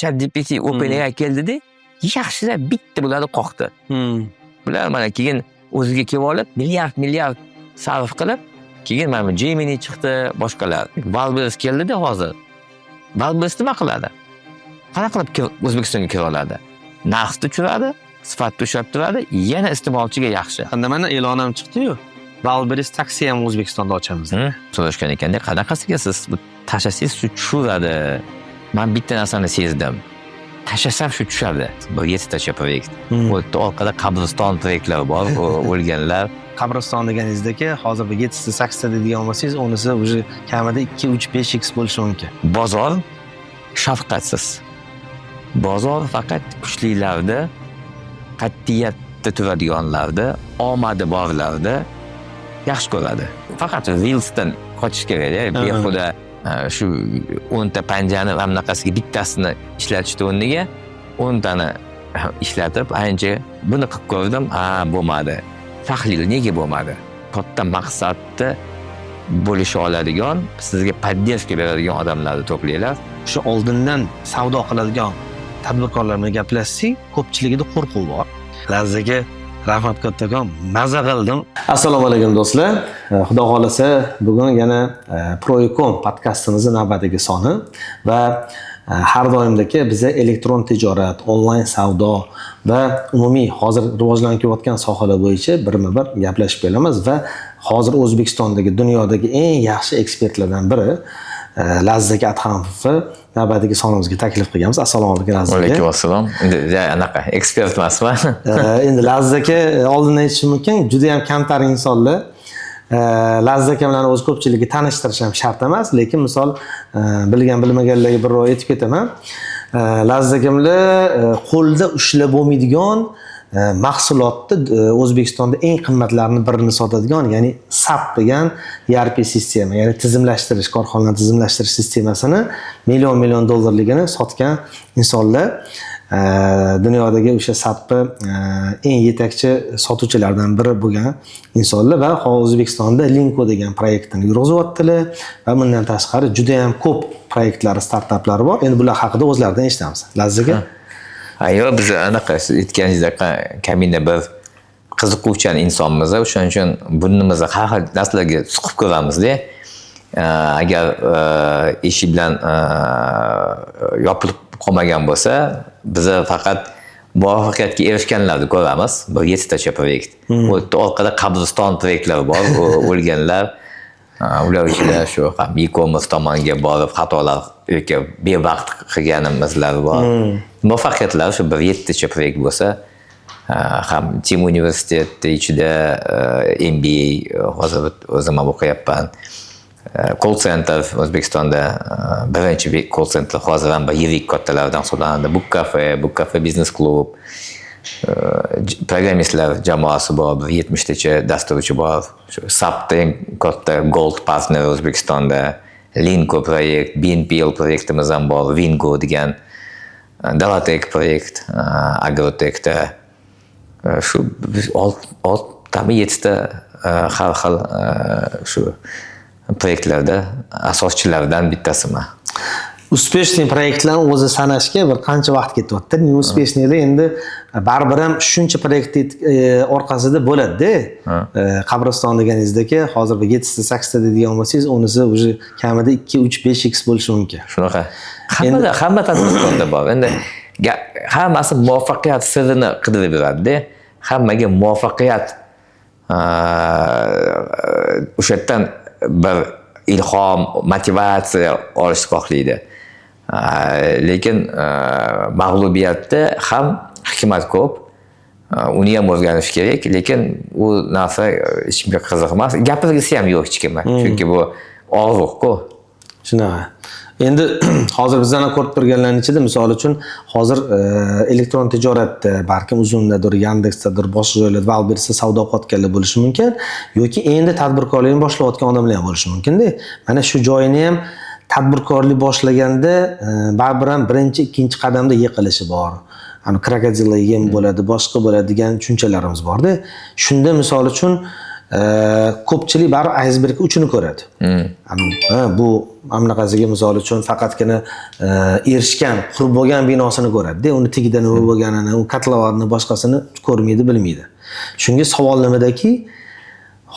ChatGPT OpenAI keldida, yaxshilab bitta bularni qoqdi. Bular mana keyin o'ziga kelib olib, milliard sarf qilib, keyin mana Gemini chiqdi, boshqalar. Valbers keldida hozir. Valbers nima qiladi? Qanaqa qilib O'zbekistonga kira oladi? Narxni tushiradi, sifatni ushlab turadi, yana iste'molchiga yaxshi. Endi mana e'lon ham chiqdi-yu. Valbers taksi ham O'zbekistonda ochamiz. So'rashgan ekanda, qanaqasiga siz tashlasangiz shu tushadi. Men bitta narsani sezdim. Tashlasam shu tushadi. Bu 7 tacha proyekt. O'tda orqada qabriston proyektlari bor, o'lganlar. Qabriston deganingizdagi hozir 7 ta 8 ta deydigan bo'lsangiz, unisi уже kamida 2, 3, 5x bo'lishi mumkin. Bozor shafqatsiz. Bozor faqat kuchlilarda, qat'iyatda turadiganlarda, omadi borlarda yaxshi ko'radi. Faqat Reels'dan qochish kerak, behuda shu 10 ta panjani hamnaqasiga bittasini ishlatishni o'rniga 10 tani ishlatib, ancha buni qilib ko'rdim, bo'lmadi. Tahlil nega bo'lmadi? Katta maqsadda bo'lisha oladigan, sizga podдержка beradigan odamlarni to'playlar. Shu oldindan savdo qiladigan tadbirkorlar bilan gaplashsak, ko'pchiligida qo'rquv bor. Lazzaga rahmat kattakon, maza qildim. Assalomu alaykum do'stlar. Xudo xolasa, bugun yana Proecom podkastimizning navbatdagi soni va har doimdagi biza elektron tijorat, onlayn savdo va umumiy hozir rivojlanib kelayotgan sohalar bo'yicha birma-bir gaplashib kelamiz va hozir O'zbekistondagi, dunyodagi eng yaxshi ekspertlardan biri Lazzaka Adhamovni navbatdagi sonimizga taklif qilganmiz. Assalomu alaykum Lazzaka. Alaykum assalom. Endi anaqa ekspert emasman. Endi Lazzaka oldindan aytishim mumkin, juda ham kamtar insonlar. Lazzaka bilan o'z ko'pchiligiga tanishtirish ham shart emas, lekin misol bilgan-bilmaganlarga bir ro'y aytib ketaman. Lazzaka bilan qo'lda ushlab bo'lmaydigan mahsulotni O'zbekistonda eng qimmatlarini birini sotadigan, ya'ni SAP degan ERP sistema, ya'ni tizimlashtirish, korxonalarni tizimlashtirish sistemasini million dollarligini sotgan insonlar. Dunyodagi o'sha SAPni eng yetakchi sotuvchilardan biri bo'lgan insonlar va O'zbekistonda Linko degan proyektini yurg'izyaptilar va bundan tashqari juda ham ko'p proyektlari, startaplari bor. Endi bular haqida o'zlaridan eshitamiz. Lazzaka. Ayyo, biz anaqa aytganingizdek kamina bir qiziquvchan insonmiz, o'shaning uchun burnimizni har xil narsalarga suqib ko'ramizda. Agar ishi bilan yopilib qolmagan bo'lsa, biz faqat muvaffaqiyatga erishganlarni ko'ramiz. Bir 7 tacha proyekt. O'tda orqada qabriston proyektlari bor, o'lganlar. Ular ichida shu ham e-commerce tomoniga borib xatolar yoki bevaqt qilganimizlar bor. Muvaffaqiyatlar shu bir 7 tacha proyekt bo'lsa, ham Tim universiteti ichida MBA hozir o'zim o'qiyapman. Call center O'zbekistonda birinchi call center hozir ham yirik kattalardan hisoblanadi. Book Cafe Business Club, programmistlar jamoasi bor, 70 tacha dasturchi bor. Shu SAPda eng katta Gold partner O'zbekistonda, Linko proyekt, BNPL proyektimiz ham bor, Wingo degan, Dalatek proyekt, Agrotekda shu 7 ta har xil shu proyektlarda asoschilaridan bittasiman. Uspeshniy proyektlarni o'zi sanashga bir qancha vaqt ketyapti. Uspeshniylar endi baribir ham shuncha proyekt orqasida bo'ladi-da. Qabriston deganingizdagi hozir 7 ta 8 ta deydigan bo'lsangiz, unisi уже kamida 2, 3, 5x bo'lishi mumkin. Shunaqa. Hamma tadbirkorda bor. Endi hammasi muvaffaqiyat sirini qidirib yuradi-da. Hammaga muvaffaqiyat o'sha yerdan bir ilhom, motivatsiya olishni xohlaydi. Lekin mag'lubiyatda ham hikmat ko'p. Uni ham o'rganish kerak, lekin u narsa hech kimga qiziq emas. Gapirgisi ham yo'q hech kimga. Chunki bu og'riq-ku. Shunaqa. Endi hozir bizlarni ko'rib turganlarning ichida misol uchun hozir elektron tijoratda, balkim Uzundadir, Yandexdadir, boshqa joylarda Valbersda savdo qilayotganlar bo'lishi mumkin yoki endi tadbirkorlikni boshlayotgan odamlar ham bo'lishi mumkin-da. Mana shu joyini ham tadbirkorlik boshlaganda baribir ham birinchi, ikkinchi qadamda yiqilishi bor. Krokodillar yem bo'ladi, boshqa bo'ladi degan tushunchalarimiz bor-da. Shunda misol uchun ko'pchilik baribir aysberg uchini ko'radi. Bu amnaqasiga misol uchun faqatgina erishgan, qurib bo'lgan binosini ko'radi-da, uni tagida nima bo'lganini, u kotlovatni boshqasini ko'rmaydi, bilmaydi. Shunga savol nimadaki,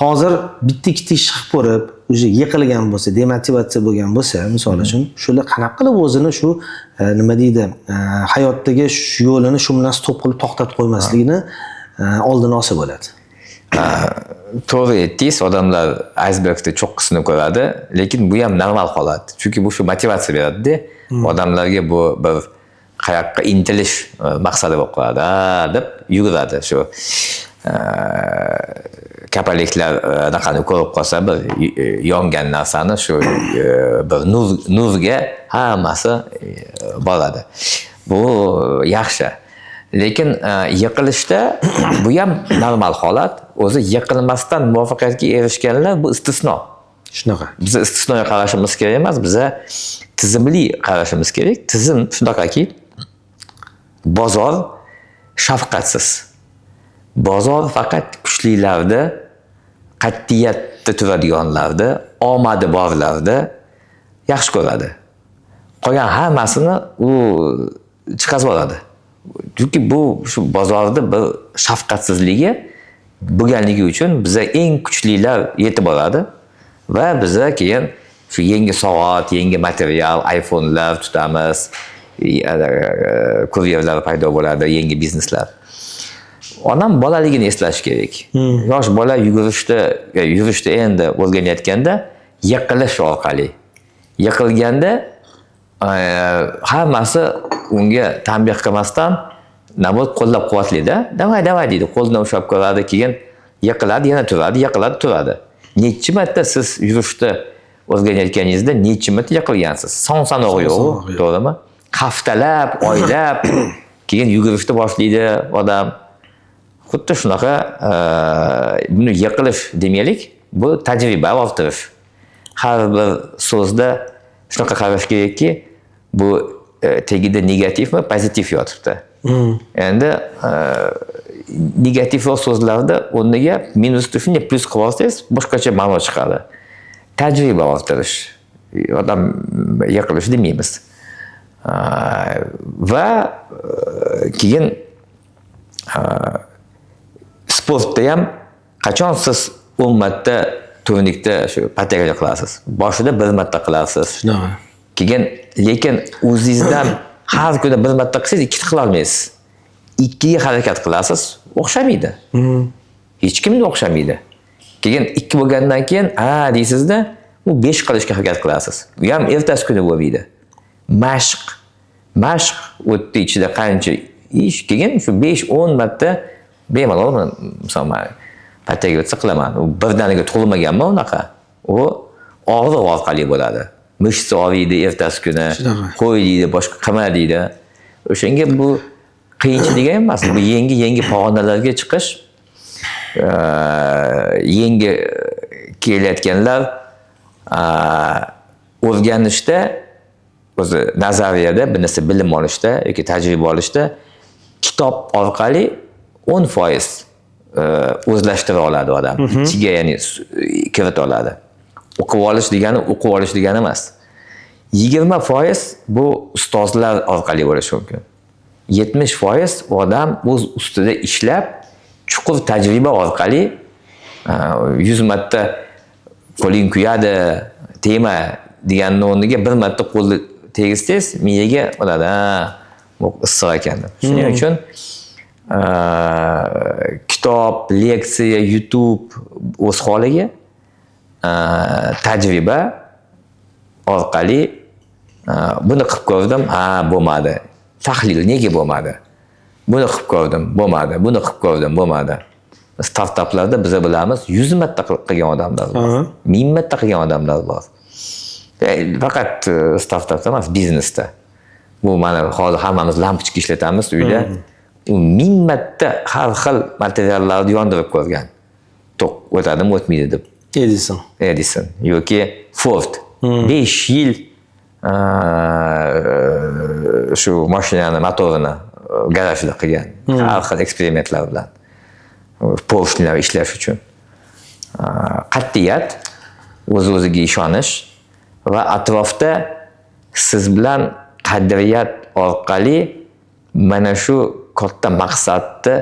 hozir bitta-ikkita ish qilib ko'rib, o'zi yiqilgan bo'lsa, demotivatsiya bo'lgan bo'lsa, misol uchun, shular qanaqa qilib o'zini shu nima deydi, hayotdagi shu yo'lini shu bilan stop qilib to'xtatib qo'ymasligini oldini olsa bo'ladi. To'g'ri aytdingiz, odamlar aysbergda cho'qqisini ko'radi, lekin bu ham normal holat. Chunki bu shu motivatsiya beradi-da. Odamlarga bu bir qayoqqa intilish maqsadi bo'lib qoladi, deb yuguradi shu kapaliklar anaqani ko'rib qolsa, bir yongan narsani shu bir nurga hammasi boradi. Bu yaxshi. Lekin yiqilishda bu ham normal holat. O'zi yiqilmasdan muvaffaqiyatga erishganlar bu istisno. Shunaqa. Biz istisnoga qarashimiz kerak emas, biz tizimli qarashimiz kerak. Tizim shunaqaki, bozor shafqatsiz. Bozor faqat kuchlilarda, qat'iyatda turadiganlarda, omadi borlarda yaxshi ko'radi. Qolgan hammasini u chiqazib oladi. Chunki bu shu bozorda bir shafqatsizligi bo'lganligi uchun biza eng kuchlilar yetib boradi va biza keyin shu yangi soat, yangi material, iPhone'lar tutamiz, kuryerlar paydo bo'ladi, yangi bizneslar. Onam bolaligini eslash kerak. Yosh bola yurishda endi o'rganayotganda yiqilish orqali. Yiqilganda hammasi unga tanbeh qilmasdan navbat qo'llab-quvvatlaydi. Davay deydi, qo'ldan ushlab ko'radi, keyin yiqiladi, yana turadi, yiqiladi, turadi. Necha marta siz yurishda o'rganayotganingizda necha marta yiqilgansiz? Son-sanoq yo'q, to'g'rimi? Haftalab, oylab, keyin yugurishni boshlaydi odam. Xuddi shunaqa buni yiqilish demaylik, bu tajriba orttirish. Har bir so'zda shunaqa qarash kerakki, bu tagida negativmi, pozitiv yotibdi. Endi negativ so'zlarda o'rniga minusni shunday plus qilib olsangiz, boshqacha ma'no chiqadi. Tajriba orttirish. Odam yiqilish demaymiz. Va keyin sportda ham qachon siz 10 marta turnikda shu paterga qilasiz. Boshida 1 marta qilasiz. Shunaqa. Keyin lekin o'zingizdan har kuni 1 marta qilsangiz 2 qila olmaysiz. 2 ga harakat qilasiz, o'xshamaydi. Hech kimga o'xshamaydi. Keyin 2 bo'lgandan keyin deysizda, u 5 qilishga harakat qilasiz. Bu ham ertasi kuni bo'lmaydi. Mashq o'tdi ichida qancha ish, keyin shu 5-10 marta bemalol masalan paterga o'tsa qilaman. U birdaniga tug'ilmaganmi unaqa? U og'riq orqali bo'ladi. Mishsa og'riydi ertasi kuni, qo'y deydi, boshqa qima deydi. O'shanga bu qiyinchilik emas, bu yangi pog'onalarga chiqish, yangi kelayotganlar o'rganishda, o'zi nazariyada, bir narsa bilim olishda yoki tajriba olishda kitob orqali 10% o'zlashtira oladi odam. Ichiga ya'ni kirita oladi. O'qib olish degani emas. 20% bu ustozlar orqali bo'lishi mumkin. 70% odam o'z ustida ishlab, chuqur tajriba orqali 100 marta qo'ling kuyadi, tema deganning o'rniga 1 marta qo'lni tegizsangiz, miyaga oladi. Bu issiq ekan. Shuning uchun kitob, leksiya, YouTube o'z holiga, tajriba orqali buni qilib ko'rdim, bo'lmadi. Tahlil nega bo'lmadi? Buni qilib ko'rdim, bo'lmadi. Buni qilib ko'rdim, bo'lmadi. Startaplarda biz bilamiz 100 marta qilgan odamlar bor. 1000 marta qilgan odamlar bor. Faqat startapda emas, biznesda. Bu mana hozir hammamiz lampochka ishlatamiz uyda. U 1000 marta har xil materiallarni yondirib ko'rgan. To'q o'tadimi, o'tmaydi deb. Edison yoki Ford 5 yil shu mashinani motorini garajda qilgan. Har xil eksperimentlar bilan. Porshnilar ishlash uchun. qat'iyat, o'z-o'ziga ishonish va atrofda siz bilan qadriyat orqali mana shu katta maqsadni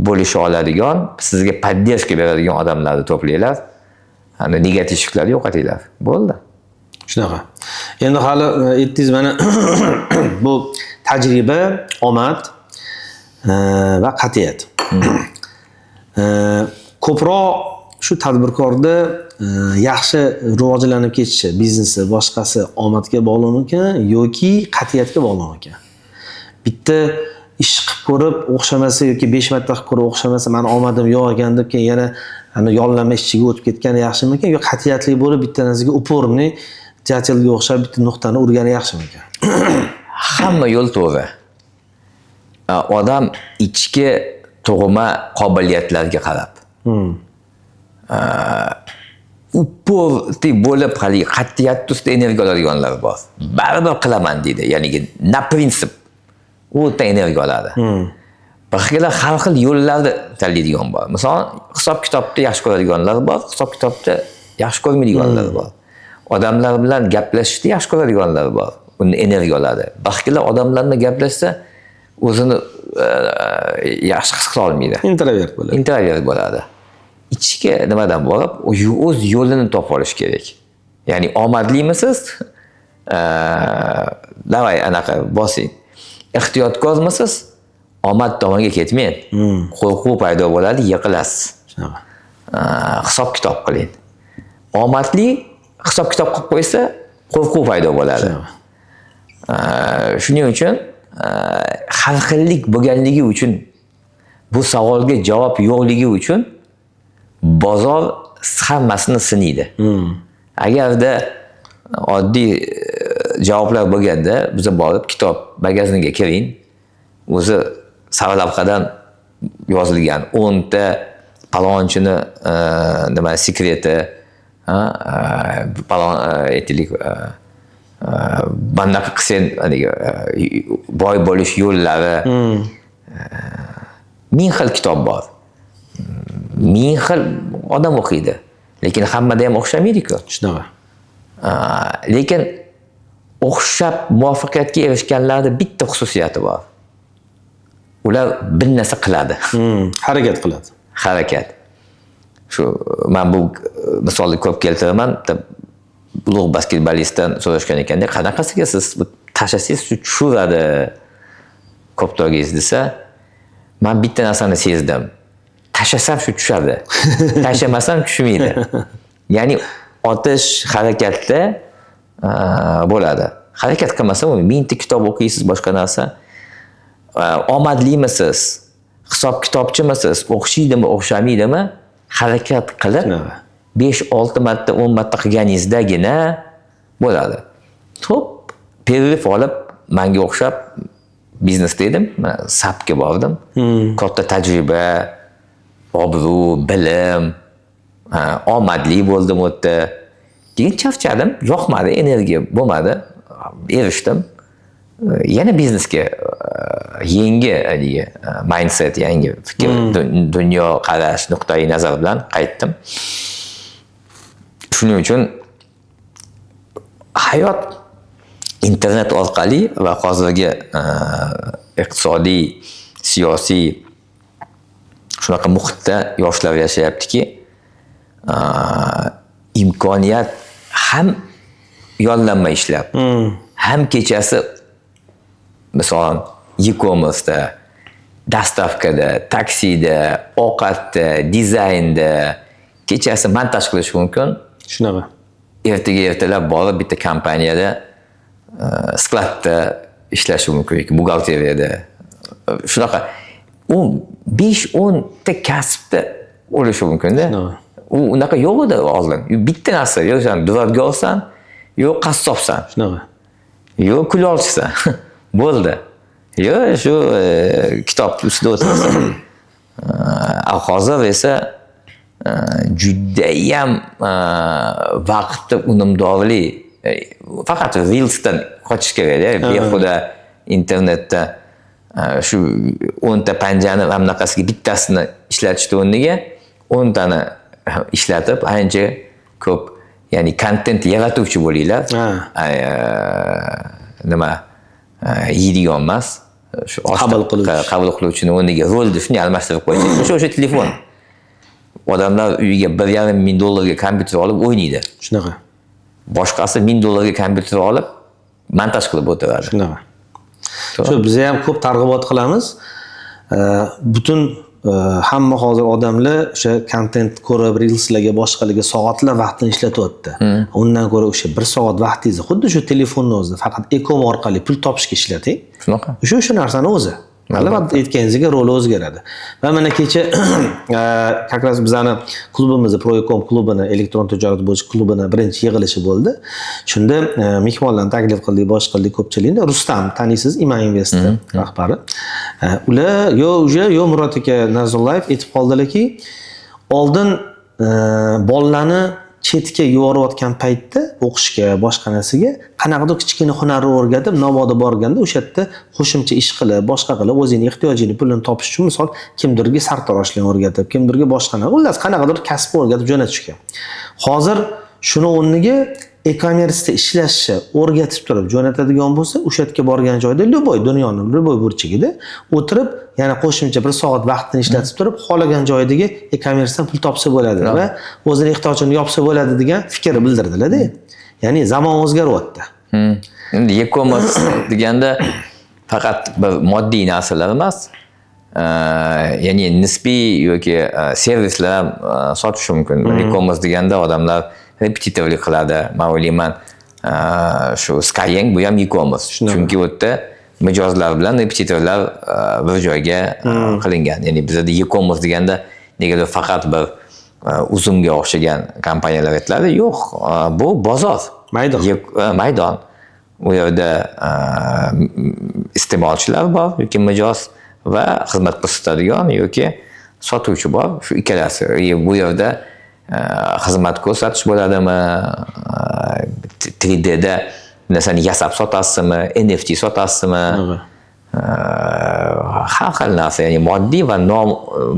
bo'lisha oladigan, sizga поддержка beradigan odamlarni to'planglar. Negativ fikrlarni yo'qotinglar. Bo'ldi. Shunaqa. Endi hali aytdingiz mana bu tajriba, omad va qat'iyat. Ko'proq shu tadbirkorda yaxshi rivojlanib ketishi, biznesi, boshqasi omadga bog'lanmikan yoki qat'iyatga bog'lanmikan? Bitta ish qilib ko'rib o'xshamasa yoki 5 marta qilib ko'rib o'xshamasa, meni omadim yo'q ekan deb keyin yana yollanma ishchiga o'tib ketgani yaxshimikan yoki qat'iyatli bo'lib bitta narsaga uporniy jatilga o'xshab bitta nuqtani urgani yaxshimikan? Hamma yo'l to'g'ri. Odam ichki tug'ma qobiliyatlarga qarab. Uporli bo'lib hali qat'iyat ustida energiya oladiganlar bor. Baribir qilaman deydi. Ya'ni na prinsip u energiya oladi. Boshqalar har xil yo'llarni tanlaydigan bor. Masalan, hisob-kitobni yaxshi ko'radiganlar bor, hisob-kitobni yaxshi ko'rmaydiganlar bor. Odamlar bilan gaplashishni yaxshi ko'radiganlar bor. Uni energiya oladi. Boshqalar odamlar bilan gaplashsa o'zini yaxshi his qila olmaydi. Introvert bo'ladi. Introvert bo'ladi. Ichki nimadan borib, o'z yo'lini topib olish kerak. Ya'ni omadlimisiz? Davay anaqa bosing. Ehtiyotkormisiz? Omad tomonga ketmang. Qo'rquv paydo bo'ladi, yiqilasiz. Shunaqa. Hisob-kitob qiling. Omadli hisob-kitob qilib qo'ysa, qo'rquv paydo bo'ladi. Shuning uchun har xillik bo'lganligi uchun, bu savolga javob yo'qligi uchun bozor hammasini sinaydi. Agarda oddiy javoblar bo'lganda, biz borib kitob magazinga kiring. O'zi sarlavhadan yozilgan 10 ta palonchini nima sekreti, palon aytaylik, bundaqa qilsang, boy bo'lish yo'llari, ming xil kitob bor. Ming xil odam o'qiydi. Lekin hammada ham o'xshamaydi-ku. Shunaqa. Lekin o'xshab muvaffaqiyatga erishganlarda bitta xususiyati bor. Ular bir narsa qiladi. Harakat qiladi. Harakat. Shu men bu misolni ko'p keltiraman. Ulug' basketbolistdan so'rashgan ekanda, qanaqasiga siz tashlasangiz tushiradi ko'ptogingiz desa, men bitta narsani sezdim. Tashlasam shu tushadi. Tashlamasam tushmaydi. Ya'ni otish harakatda bo'ladi. Harakat qilmasa, mingta kitob o'qiysiz, boshqa narsa. Omadlimisiz? Hisob-kitobchimisiz? O'xshaydimi, o'xshamaydimi? Harakat qilib 5-6 marta, 10 marta qilganingizdagina bo'ladi. Xo'p, perrif olib, menga o'xshab biznesda edim, SAPga bordim. Katta tajriba, obro', bilim, omadli bo'ldim o'tda. Keyin charchadim, yoqmadi, energiya bo'lmadi, erishdim. Yana biznesga yangi mindset, yangi fikr, dunyo qarash, nuqtai nazar bilan qaytdim. Shuning uchun hayot internet orqali va hozirgi iqtisodiy, siyosiy shunaqa muhitda yoshlar yashayaptiki, imkoniyat ham yollanma ishlab, ham kechasi masalan e-commerce'da, dastavkada, taksida, ovqatda, dizaynda kechasi montaj qilish mumkin. Shunaqa. Ertaga ertalab borib bitta kompaniyada skladda ishlashi mumkin yoki buxgalteriyada. Shunaqa 5-10 ta kasbda bo'lishi mumkin-da. U unaqa yo'q edi oldin. Bitta narsa, yo sen duradgorsan, yo qassobsan. Shunaqa. Yo kulolchisan. Bo'ldi. Yo shu kitob ustida o'tirasan. Hozir esa judayam vaqtni unumdorli, faqat reelsdan qochish kerak-da. Behuda internetda shu 10 ta panjani hamnaqasiga bittasini ishlatishni o'rniga 10 tani ishlatib ancha ko'p, ya'ni kontent yaratuvchi bo'linglar. Nima yeydigan emas, shu qabul qiluvchini o'rniga rolni shunday almashtirib qo'ysak, o'sha telefon. Odamlar uyiga $1,500 kompyuter olib o'ynaydi. Shunaqa. Boshqasi $1000 kompyuter olib montaj qilib o'tiradi. Shunaqa. Shu biz ham ko'p targ'ibot qilamiz. Butun hamma hozir odamlar o'sha kontent ko'rib, reelslarga, boshqalarga soatlab vaqtini ishlatyapti. Undan ko'ra o'sha 1 soat vaqtingizni xuddi shu telefonni o'zida faqat e-com orqali pul topishga ishlating. Shunaqa. O'sha narsani o'zi. Albatta aytganingizga roli o'zgaradi. Va mana kecha как раз bizani klubimizni Proecom klubini, elektron tijorat bo'yicha klubini birinchi yig'ilishi bo'ldi. Shunda mehmonlarni taklif qildik, boshqa ko'pchilikni. Rustam taniysiz, Ima Invest rahbari. Ular yo Murod aka Narzulloyev aytib qoldilarki, oldin bolalarni chetga yuborayotgan paytda o'qishga, boshqa narsaga qanaqadir kichkina hunarni o'rgatib, navoda borganda o'sha yerda qo'shimcha ish qilib, boshqa qilib, o'zining ehtiyojini, pulini topish uchun misol kimdirga sartaroshlik o'rgatib, kimdirga boshqa narsa, xullas qanaqadir kasb o'rgatib jo'natishgan. Hozir shuni o'rniga e-commerce'da ishlashni o'rgatib turib jo'natadigan bo'lsa, o'sha yerga borgan joyda любой dunyoning любой burchagida o'tirib, yana qo'shimcha 1 soat vaqtini ishlatib turib, xohlagan joyidagi e-commerce'dan pul topsa bo'ladi va o'zining ehtiyojini yopsa bo'ladi degan fikr bildirdilar-da. Ya'ni zamon o'zgaryapti. Endi e-commerce deganda faqat bir moddiy narsalar emas, ya'ni nisbiy yoki servislar ham sotish mumkin. E-commerce deganda odamlar repetitivlik qiladi. Men o'ylayman, shu Skyeng bu ham e-commerce. Chunki u yerda mijozlar bilan repetitorlar bir joyga qilingan. Ya'ni bizda e-commerce deganda negadir faqat bir uzumga o'xshagan kompaniyalar aytiladi. Yo'q, bu bozor. Maydon. U yerda iste'molchilar bor yoki mijoz va xizmat ko'rsatadigan yoki sotuvchi bor. Shu ikkalasi. Bu yerda xizmat ko'rsatish bo'ladimi, 3D da narsani yasab sotasizmi, NFT sotasizmi, har xil narsa, ya'ni moddiy va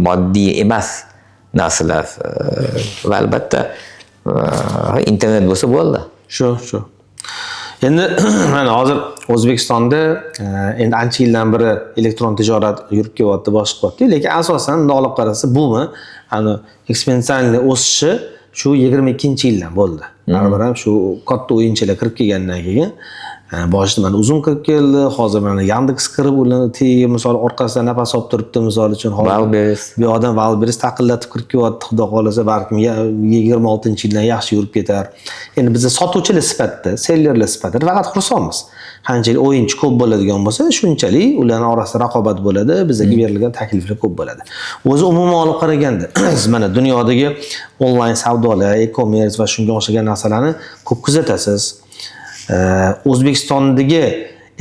moddiy emas narsalar va albatta internet bo'lsa bo'ldi. Shu. Endi mana hozir O'zbekistonda endi ancha yildan beri elektron tijorat yurib kelyapti, boshqa qilyapti, lekin asosan olib qarasa bumi, eksponensial o'sishi shu 22-yildan bo'ldi. Baribir ham shu katta o'yinchilar kirib kelgandan keyin boshida mana uzum kirib keldi, hozir mana Yandex kirib ularni tegi misol orqasidan nafas olib turibdi, misol uchun Valberis. Bu odam Valberis taqillatib kirib kelyapti, xudo xolasa balkim 26-yildan yaxshi yurib ketar. Endi biz sotuvchilar sifatida, sellerlar sifatida faqat xursandmiz. Qanchalik o'yinchi ko'p bo'ladigan bo'lsa, shunchalik ularning orasida raqobat bo'ladi, bizga berilgan takliflar ko'p bo'ladi. O'zi umuman olib qaraganda, siz mana dunyodagi onlayn savdolar, e-commerce va shunga o'xshagan narsalarni ko'p kuzatasiz. O'zbekistondagi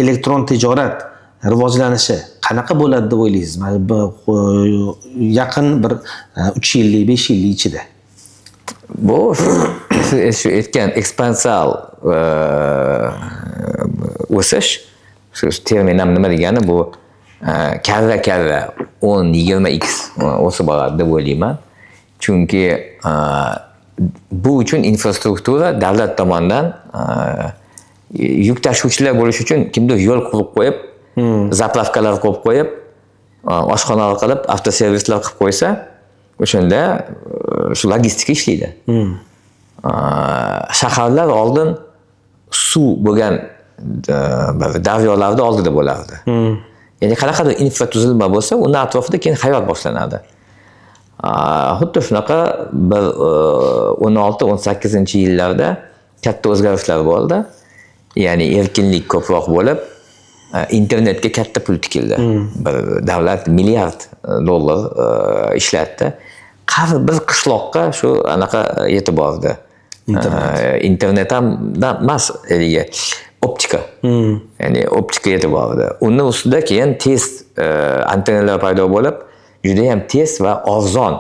elektron tijorat rivojlanishi qanaqa bo'ladi deb o'ylaysiz? Yaqin bir 3 yillik, 5 yillik ichida. Bu shu aytgan ekspansial o'sish, shu termin ham nima degani, bu karra 10-20x o'sib boradi deb o'ylayman. Chunki bu uchun infrastruktura davlat tomonidan yuk tashuvchilar bo'lish uchun kimdir yo'l qurib qo'yib, zapravkalar qo'yib qo'yib, oshxonalar qilib, avtoservislar qilib qo'ysa, o'shanda shu logistika ishlaydi. Shaharlar oldin suv bo'lgan daryolarda oldida bo'lardi. Ya'ni qanaqadir infratuzilma bo'lsa, uni atrofida keyin hayot boshlanadi. Xuddi shunaqa bir 16-18-yillarda katta o'zgarishlar bo'ldi. Ya'ni erkinlik ko'proq bo'lib, internetga katta pul tikildi. Bir davlat milliard dollar ishlatdi. Har bir qishloqqa shu anaqa yetib bordi. Internet ham emas, optika. Ya'ni optika yetib bordi. Uni ustida keyin tez antennalar paydo bo'lib, juda ham tez va arzon,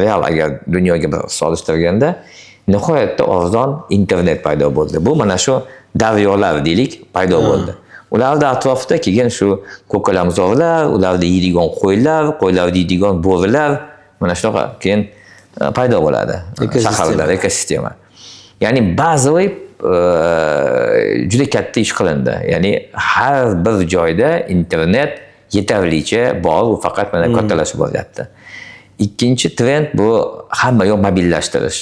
real agar dunyoga bir solishtirganda, nihoyatda arzon internet paydo bo'ldi. Bu mana shu daryolar deylik paydo bo'ldi. Ularda atrofida keyin shu ko'kalamzorlar, ularda yeydigan qo'ylar, qo'ylar yeydigan bo'rilar, mana shunaqa keyin paydo bo'ladi. Shaharlar ekosistema. Ya'ni bazaviy juda katta ish qilindi. Ya'ni har bir joyda internet yetarlicha bor, u faqat mana kattalashib boryapti. Ikkinchi trend bu hamma yoq mobillashtirish.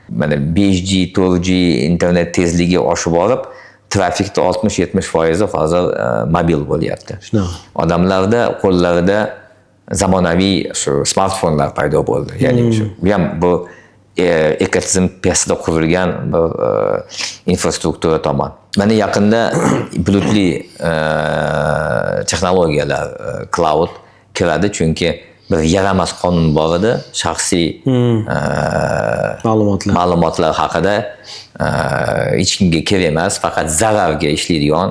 Mana 5G, 4G internet tezligi oshib borib, trafikda 60-70% hozir mobil bo'lyapti. Odamlarda qo'llarida zamonaviy shu smartfonlar paydo bo'ldi. Ya'ni shu ham bu ekosistem piyasada qurilgan bir infrastruktura tomon. Mana yaqinda bulutli texnologiyalar, cloud kiradi, chunki bir yaramas qonun bor edi, shaxsiy ma'lumotlar haqida hech kimga kerak emas, faqat zararga ishlaydigan,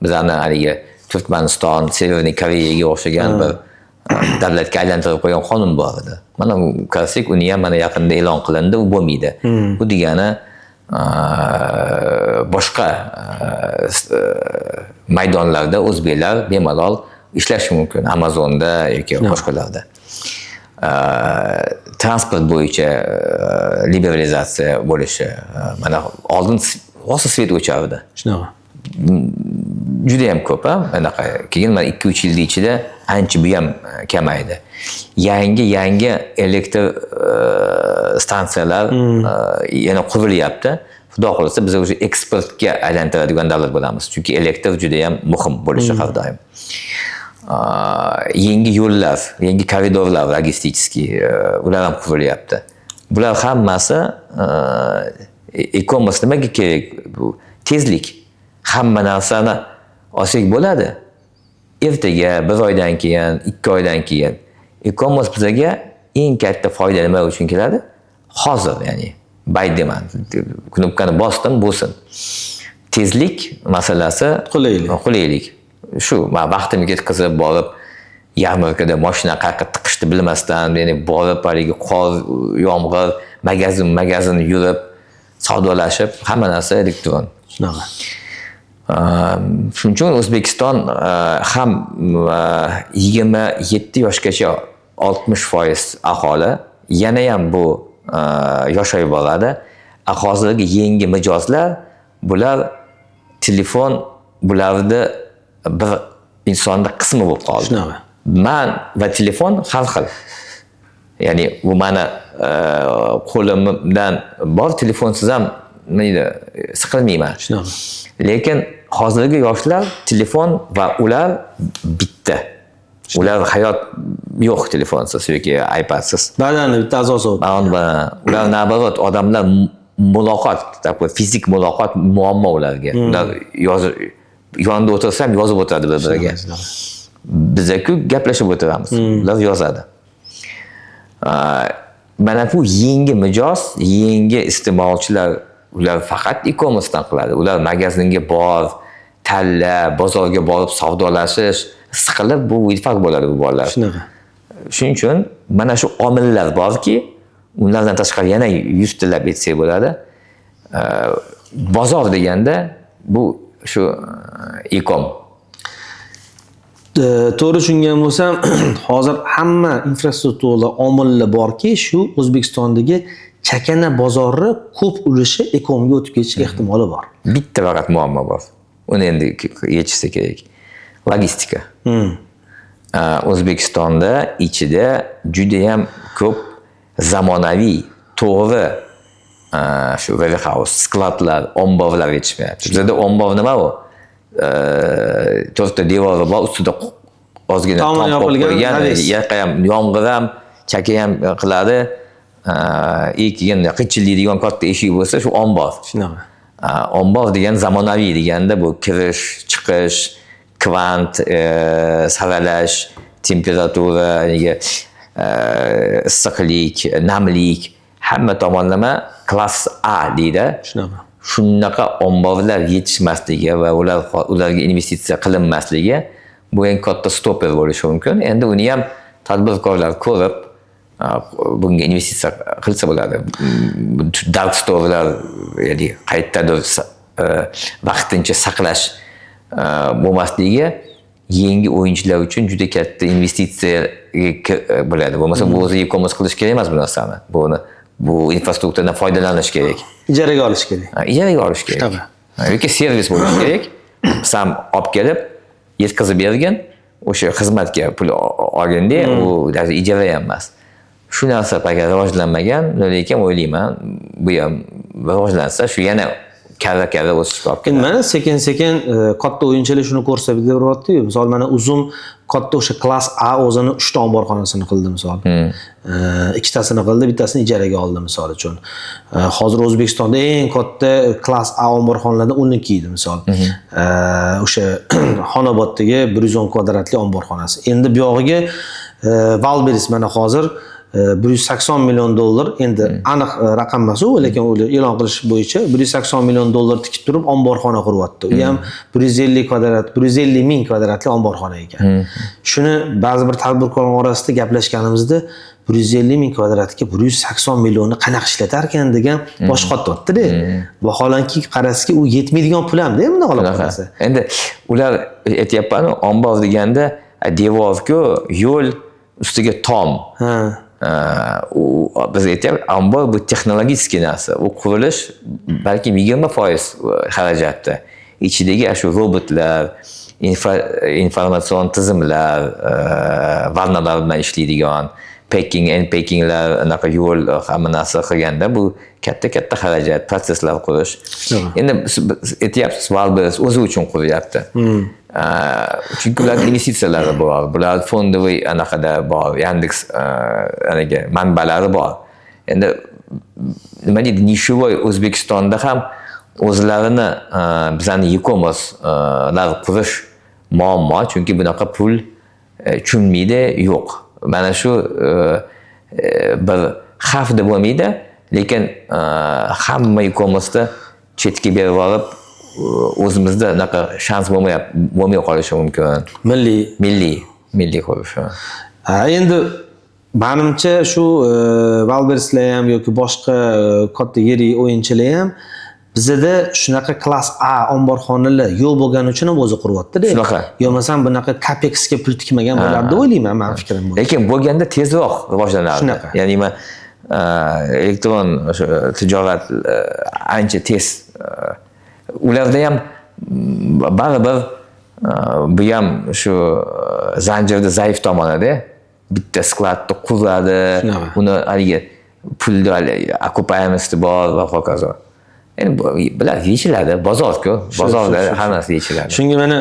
bizlarni haligi Turkmaniston, Severniy Koreyaga o'xshagan bir davlatga aylantirib qo'ygan qonun bor edi. Mana qarasak, uni ham mana yaqinda e'lon qilindi, u bo'lmaydi. Bu degani boshqa maydonlarda o'zbeklar bemalol ishlashi mumkin, Amazonda yoki boshqalarda. Transport bo'yicha liberalizatsiya bo'lishi, mana oldin rosa svet o'chardi. Shunaqa. Juda ham ko'p, anaqa. Keyin mana 2-3 yil ichida ancha bu ham kamaydi. Yangi elektr stansiyalar yana qurilyapti. Xudo xolasa biz o'sha eksportga aylantiradigan davlat bo'lamiz. Chunki elektr juda ham muhim bo'lishi har doim. Yangi yo'llar, yangi koridorlar logistik, ular ham qurilyapti. Bular hammasi e-commerce nimaga kerak? Bu tezlik. Hamma narsani olsak bo'ladi. Ertaga, 1 oydan keyin, 2 oydan keyin e-commerce bizga eng katta foyda nima uchun keladi? Hozir, ya'ni buy demand. Knopkani bosdim, bo'lsin. Tezlik masalasi, qulaylik. Shu, men vaqtimga ketkazib borib, yarmarkada mashina qayerga tiqishni bilmasdan, ya'ni borib haligi qor, yomg'ir, magazin yurib, savdolashib, hamma narsa elektron. Shunaqa. Shuning uchun O'zbekiston ham 27 yoshgacha 60% aholi yana ham bu yoshayib boradi. Hozirgi yangi mijozlar, bular telefon bularni bir insonning qismi bo'lib qoldi. Shunaqa. Men va telefon har xil. Ya'ni bu meni qo'limdan bor, telefonsiz ham siqilmayman. Shunaqa. Lekin hozirgi yoshlar telefon va ular bitta. Ular hayot yo'q telefonsiz yoki iPadsiz. Badani bitta a'zosi. Ular naborot, odamlar muloqot, такой fizik muloqot muammo ularga. Ular yonida o'tirsam yozib o'tiradi bir-biriga. Biz-ku gaplashib o'tiramiz. Ular yozadi. Mana bu yangi mijoz, yangi iste'molchilar, ular faqat e-commercedan qiladi. Ular magazinga bor, tanla, bozorga borib savdolashish, siqilib bu farq bo'ladi bu bolalar. Shunaqa. Shuning uchun mana shu omillar borki, unlardan tashqari yana 100 tilab aytsak bo'ladi. Bozor deganda bu shu e-com. To'g'ri tushungan bo'lsam, hozir hamma infrastruktura omillar borki, shu O'zbekistondagi chakana bozorni ko'p ulushi e-comga o'tib ketishiga ehtimoli bor. Bitta faqat muammo bor. Uni endi yechishsa kerak. Logistika. O'zbekistonda ichida juda ham ko'p zamonaviy, to'g'ri shu warehouse, skladlar, omborlar yetishmayapti. Bizda ombor nima u? 4 ta devori bor, ustida ozgina tom qo'ygan, yoqqa ham yomg'ir ham, chaka ham qiladi. Keyin qichillaydigan katta eshik bo'lsa, shu ombor. Shunaqa. Ombor degan zamonaviy deganda bu kirish, chiqish, kvant, saralash, temperatura, issiqlik, namlik, hamma tomonlama klass A deydi. Shunaqa. Shunaqa omborlar yetishmasligi va ularga investitsiya qilinmasligi bu eng katta stopper bo'lishi mumkin. Endi uni ham tadbirkorlar ko'rib bunga investitsiya qilsa bo'ladi. Dark storelar, ya'ni qayerdadir vaqtincha saqlash bo'lmasligi yangi o'yinchilar uchun juda katta investitsiya bo'ladi. Bo'lmasa bu o'zi e-commerce qilish kerak emas bu narsani. Buni bu infrastrukturadan foydalanish kerak. Ijaraga olish kerak. Ijaraga olish kerak. Shunaqa. Yoki servis bo'lishi kerak. Sam olib kelib, yetkazib bergan, o'sha xizmatga pul olganda, u ijara ham emas. Shu narsa agar rivojlanmagan, lekin o'ylayman, bu ham rivojlansa, shu yana karra o'sishga olib keladi. Endi mana sekin-sekin katta o'yinchilar shuni ko'rsatib beryapti-yu. Misol mana Uzum katta o'sha klass A o'zini 3 ta omborxonasini qildi misol. Ikkitasini qildi, bittasini ijaraga oldi misol uchun. Hozir O'zbekistonda eng katta klass A omborxonalardan 12 edi misol. O'sha Xonoboddagi 110 kvadratli omborxonasi. Endi bu yog'iga Valberis mana hozir $180 million, endi aniq raqam emas u, lekin ular e'lon qilish bo'yicha $180 million tikib turib omborxona quryapti. U ham 150 ming kvadratli omborxona ekan. Shuni ba'zi bir tadbirkorlar orasida gaplashganimizda 150 ming kvadratga 180 millionni qanaqa ishlatar ekan degan bosh qotyapti-da. Vaholanki qarasaki u yetmaydigan pul ham-da bunday qilib qarasa. Endi ular aytayapman, ombor deganda devor-ku, yo'l ustiga tom. Biz aytyapmiz, ombor bu texnologik narsa. U qurilish balki 20% xarajatda. Ichidagi shu robotlar, informatsion tizimlar, vannalar bilan ishlaydigan, packing, unpackinglar, anaqa yo'l hamma narsa qilganda bu katta xarajat, proseslar qurish. Endi aytyapsiz, Valberis o'zi uchun quryapti. Chunki ular investitsiyalari bor, bular fondoviy anaqada bor, Yandex anaga manbalari bor. Endi nima deydi, nishovoy O'zbekistonda ham o'zlarini bizani e-commerce lar qurish muammo, chunki bunaqa pul tushunmaydi, yo'q. Mana shu bir xavf deb bo'lmaydi, lekin hamma e-commerce'da chetga berib olib o'zimizda unaqa shans bo'lmay qolishi mumkin. Milliy qilish. Endi menimcha shu Valberislar ham yoki boshqa katta yirik o'yinchilar ham bizda shunaqa klass A omborxonalar yo'q bo'lgani uchun ham o'zi quryapti-da. Shunaqa. Yo masalan bunaqa Capexga pul tikmagan bo'lardi deb o'ylayman, men fikrim bu. Lekin bo'lganda tezroq rivojlanardi. Shunaqa. Ya'ni men elektron tijorat ancha tez. Ularda ham baribir bu ham shu zanjirda zaif tomoni-da. Bitta skladni quradi, uni haligi pulni okupayamizda bor va hokazo. Endi bular yechiladi, bozor-ku, bozorda hammasi yechiladi. Shunga mana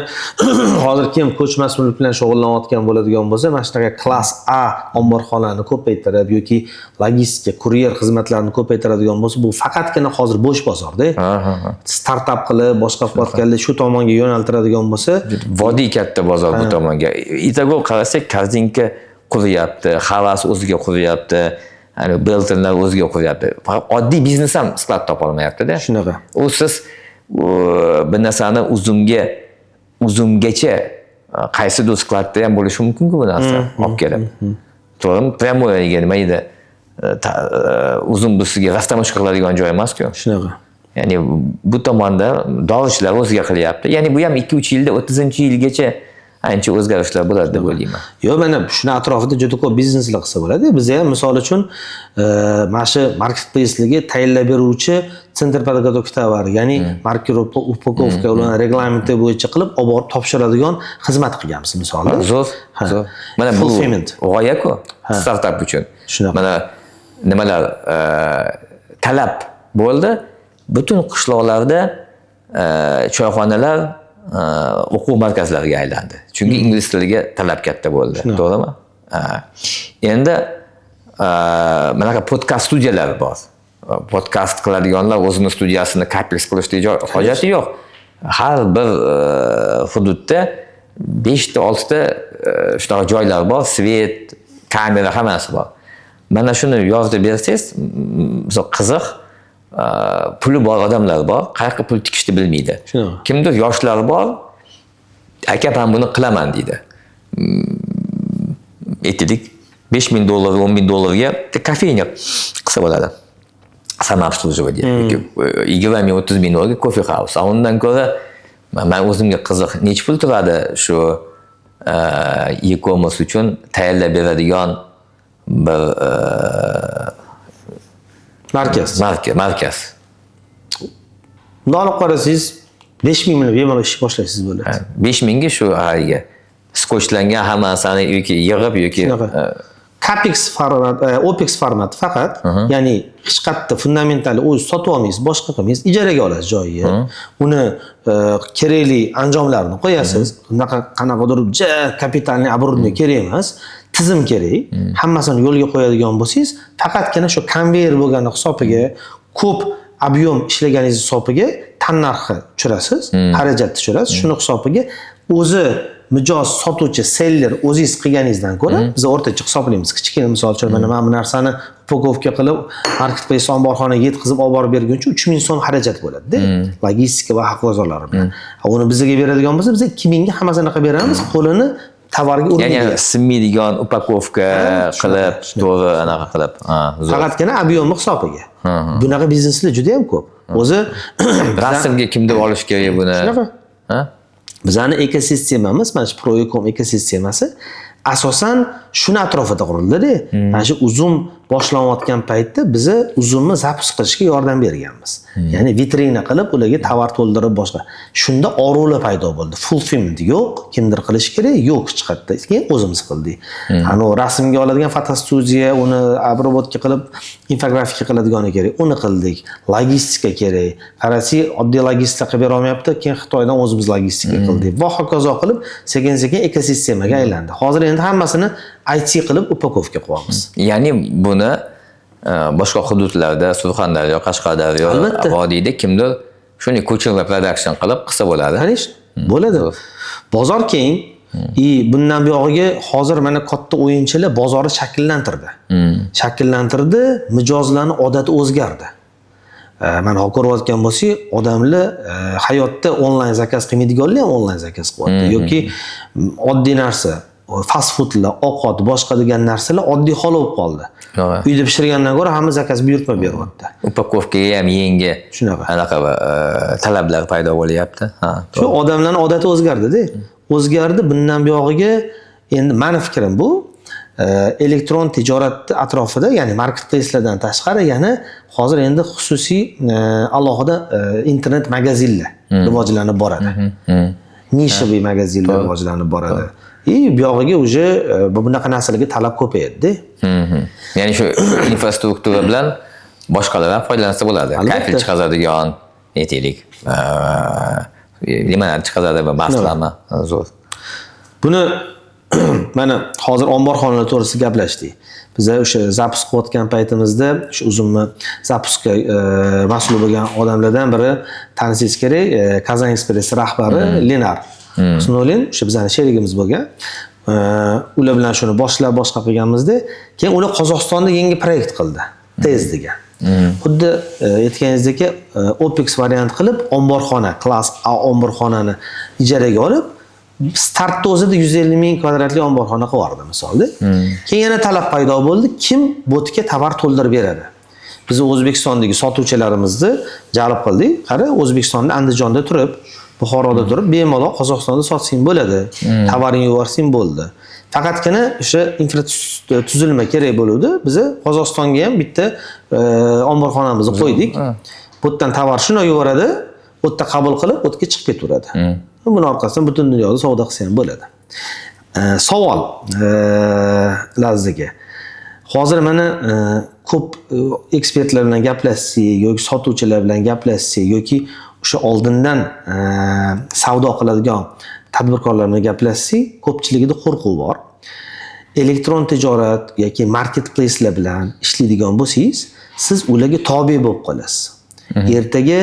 hozir kim ko'chmas mulk bilan shug'ullanayotgan bo'ladigan bo'lsa, mana shunaqa klass A omborxonani ko'paytirib yoki logistika, kuryer xizmatlarini ko'paytiradigan bo'lsa, bu faqatgina hozir bo'sh bozorda. Startap qilib, boshqa qilayotganlar shu tomonga yo'naltiradigan bo'lsa, vodiy katta bozor bu tomonga. Itago qarasak, Korzinka quryapti, Havas o'ziga quryapti. Hani Beltonlar o'ziga qo'yapti. Oddiy biznes ham sklad topa olmayapti-da. Shunaqa. U siz bir narsani uzumgacha qaysidir skladda ham bo'lishi mumkin-ku bu narsa olib kelib. To'g'rimi? Pryamoyga nima edi? Uzum busiga raftamoshka qiladigan joy emas-ku. Shunaqa. Ya'ni bu tomonda dorishlar o'ziga qilyapti. Ya'ni bu ham 2-3 yilda 30-yilgacha ancha o'zgarishlar bo'ladi deb o'ylayman. Yo'q, mana shuni atrofida juda ko'p bizneslar qilsa bo'ladi. Biz ham misol uchun mana shu marketplace'larga tayinlab beruvchi sentr подготовки tovar, ya'ni markirovka, upakovka ularni reglamenti bo'yicha qilib olib borib topshiradigan xizmat qilganmiz misolda. Zo'r. Mana bu g'oya-ku startap uchun. Mana nimalar talab bo'ldi. Butun qishloqlarda choyxonalar o'quv markazlariga aylandi. Chunki ingliz tiliga talab katta bo'ldi, to'g'rimi? Endi mana podkast studiyalari bor. Podkast qiladiganlar o'zini studiyasini Capex qilishga hojati yo'q. Har bir hududda 5 ta 6 ta shunaqa joylar bor, svet, kamera hammasi bor. Mana shuni yozib bersangiz, qiziq, puli bor odamlar bor, qayerga pul tikishni bilmaydi. Kimdir yoshlar bor, aka men buni qilaman deydi. Aytdik, $5,000, $10,000ga kafenya qilsa bo'ladi. Самообслуживание. 20-30 ming dollarga coffee house. Undan ko'ra men o'zimga qiziq, necha pul turadi shu e-commerce uchun tayyorlab beradigan bir Markaz. Bundan olib qarasangiz 5000 million bemalol ish boshlaysiz bo'ladi. 5000 ga shu haliga skochlangan hammasini yoki yig'ib yoki Capex format, Opex format faqat, ya'ni hech qayerda fundamental o'z sotib olmaysiz, boshqa qilmaysiz, ijaraga olasiz joyiga. Uni kerakli anjomlarni qo'yasiz. Unaqa qanaqadir kapitalni оборудование kerak emas, tizim kerak. Hammasini yo'lga qo'yadigan bo'lsangiz, faqatgina shu konveyer bo'lgani hisobiga ko'p ob'yom ishlaganingiz hisobiga tannarxi tushirasiz, xarajat tushirasiz. Shuni hisobiga o'zi mijoz sotuvchi seller o'zingiz qilganingizdan ko'ra biz o'rtacha hisoblaymiz. Kichkina misol uchun mana bu narsani upakovka qilib marketplace omborxonaga yetkazib olib borib berguncha 3000 so'm xarajat bo'ladi-da. Logistika va hoqbozorlari bilan. Uni bizga beradigan bo'lsa, biz 2000 ga hammasini qilib beramiz, qo'lini tovarga urib ya'ni sinmaydigan upakovka qilib, to'g'ri anaqa qilib. Faqatgina ob'yomi hisobiga. Bunaqa bizneslar juda ham ko'p. O'zi rasmga kimdir olish kerak buni. Ha? Bizning ekosistemamiz, mana shu Proecom ekosistemasi asosan shuni atrofida qurildi-da. Mana shu uzum boshlanayotgan paytda biz uzumni zapus qilishga yordam berganmiz. Ya'ni vitrina qilib, ularga tovar to'ldirib boshqa. Shunda orollar paydo bo'ldi. Fulfillment yo'q, kimdir qilish kerak, yo'q chiqadi. Keyin o'zimiz qildik. Ana rasmga oladigan fotostudiya, uni обработка qilib, infografika qiladigani kerak, uni qildik. Logistika kerak. Qarasi, oddiy logistika qilib bera olmayapti, keyin Xitoydan o'zimiz logistika qildik. Va hokazo qilib, sekin-sekin ekosistemaga aylandi. Hozir endi hammasini IT qilib upakovka qilyapmiz. Ya'ni buni boshqa hududlarda, Surxondaryo, Qashqadaryo, vodiyda kimdir shuni ko'chirma production qilib qilsa bo'ladi. Qanish? Bo'ladi. Bozor keng. Bundan buyog'iga hozir mana katta o'yinchilar bozorni shakllantirdi. Shakllantirdi, mijozlarning odati o'zgardi. Mana ko'rayotgan bo'lsangiz, odamlar hayotda onlayn zakaz qilmaydiganlar ham onlayn zakaz qilyapti yoki oddiy narsa fast foodlar, ovqat, boshqa degan narsalar oddiy hol bo'lib qoldi. Uyda pishirgandan ko'ra hamma zakaz buyurtma beryapti. Upakovkaga ham yangi shunaqa anaqa talablar paydo bo'lyapti. Shu odamlarning odati o'zgardi-da. O'zgardi. Bundan buyog'iga endi meni fikrim bu, elektron tijorat atrofida, ya'ni marketplace'lardan tashqari yana hozir endi xususiy alohida internet magazinlar rivojlanib boradi. Nishaviy magazinlar rivojlanib boradi. Bu yog'iga uje bunaqa narsalarga talab ko'payadi-da. Ya'ni shu infrastruktura bilan boshqalar ham foydalansa bo'ladi. Kayfiyat chiqazadigan, aytaylik, nimalar chiqazadi va maslama zo'r. Buni mana hozir omborxonalar to'g'risida gaplashdik. Biz o'sha zapus qilayotgan paytimizda shu uzumni zapuska mas'ul bo'lgan odamlardan biri tanishingiz kerak, Kazan Express rahbari Lenar. Snolin, o'sha bizning sherigimiz bo'lgan. Ular bilan shuni boshlab boshqa qilganmizda, keyin ular Qozog'istonda yangi proyekt qildi, tez degan. Xuddi aytganingizdek, Opex variant qilib omborxona, klass A omborxonani ijaraga olib, startda o'zida 150 ming kvadratli omborxona qilib misolda. Keyin yana talab paydo bo'ldi, kim botga tovar to'ldirib beradi. Biz O'zbekistondagi sotuvchilarimizni jalb qildik. Qara, O'zbekistonda Andijonda turib, Buxoroda turib, bemalol Qozog'istonda sotsang bo'ladi. Tovaringni yuborsang bo'ldi. Faqatgina o'sha infratuzilma kerak bo'ldi. Biz Qozog'istonga ham bitta omborxonamizni qo'ydik. Bu yerdan tovar shuni yuboradi, u yerda qabul qilib, o'tga chiqib ketaveradi. Buning orqasidan butun dunyoda savdo qilsa ham bo'ladi. Savol Lazzaga. Hozir mana ko'p ekspertlar bilan gaplashsak yoki sotuvchilar bilan gaplashsak yoki o'sha oldindan savdo qiladigan tadbirkorlar bilan gaplashsak, ko'pchiligida qo'rquv bor. Elektron tijorat yoki marketplace'lar bilan ishlaydigan bo'lsangiz, siz ularga tobe bo'lib qolasiz. Ertaga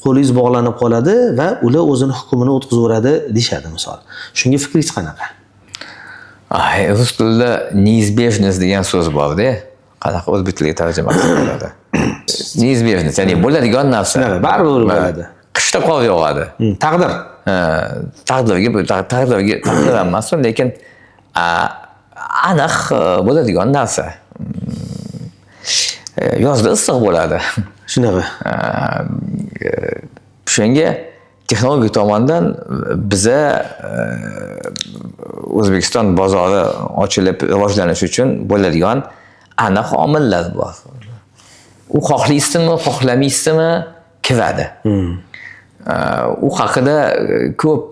qo'lingiz bog'lanib qoladi va ular o'zini hukmini o'tkazaveradi deyshadi misol. Shunga fikringiz qanaqa? Rus tilida neizbежность degan so'z bor-da. Qanaqa o'zbek tiliga tarjima qiladi? Neizbежность, ya'ni bo'ladigan narsa. Baribir bo'ladi. Qishda qor yog'adi. Taqdir. Taqdir emas, lekin aniq bo'ladigan narsa. Yozda issiq bo'ladi. Shunaqa. Shunga texnologik tomondan biza O'zbekiston bozori ochilib rivojlanish uchun bo'ladigan aniq omillar bor. u xohlaysizmi, xohlamaysizmi kiradi. U haqida ko'p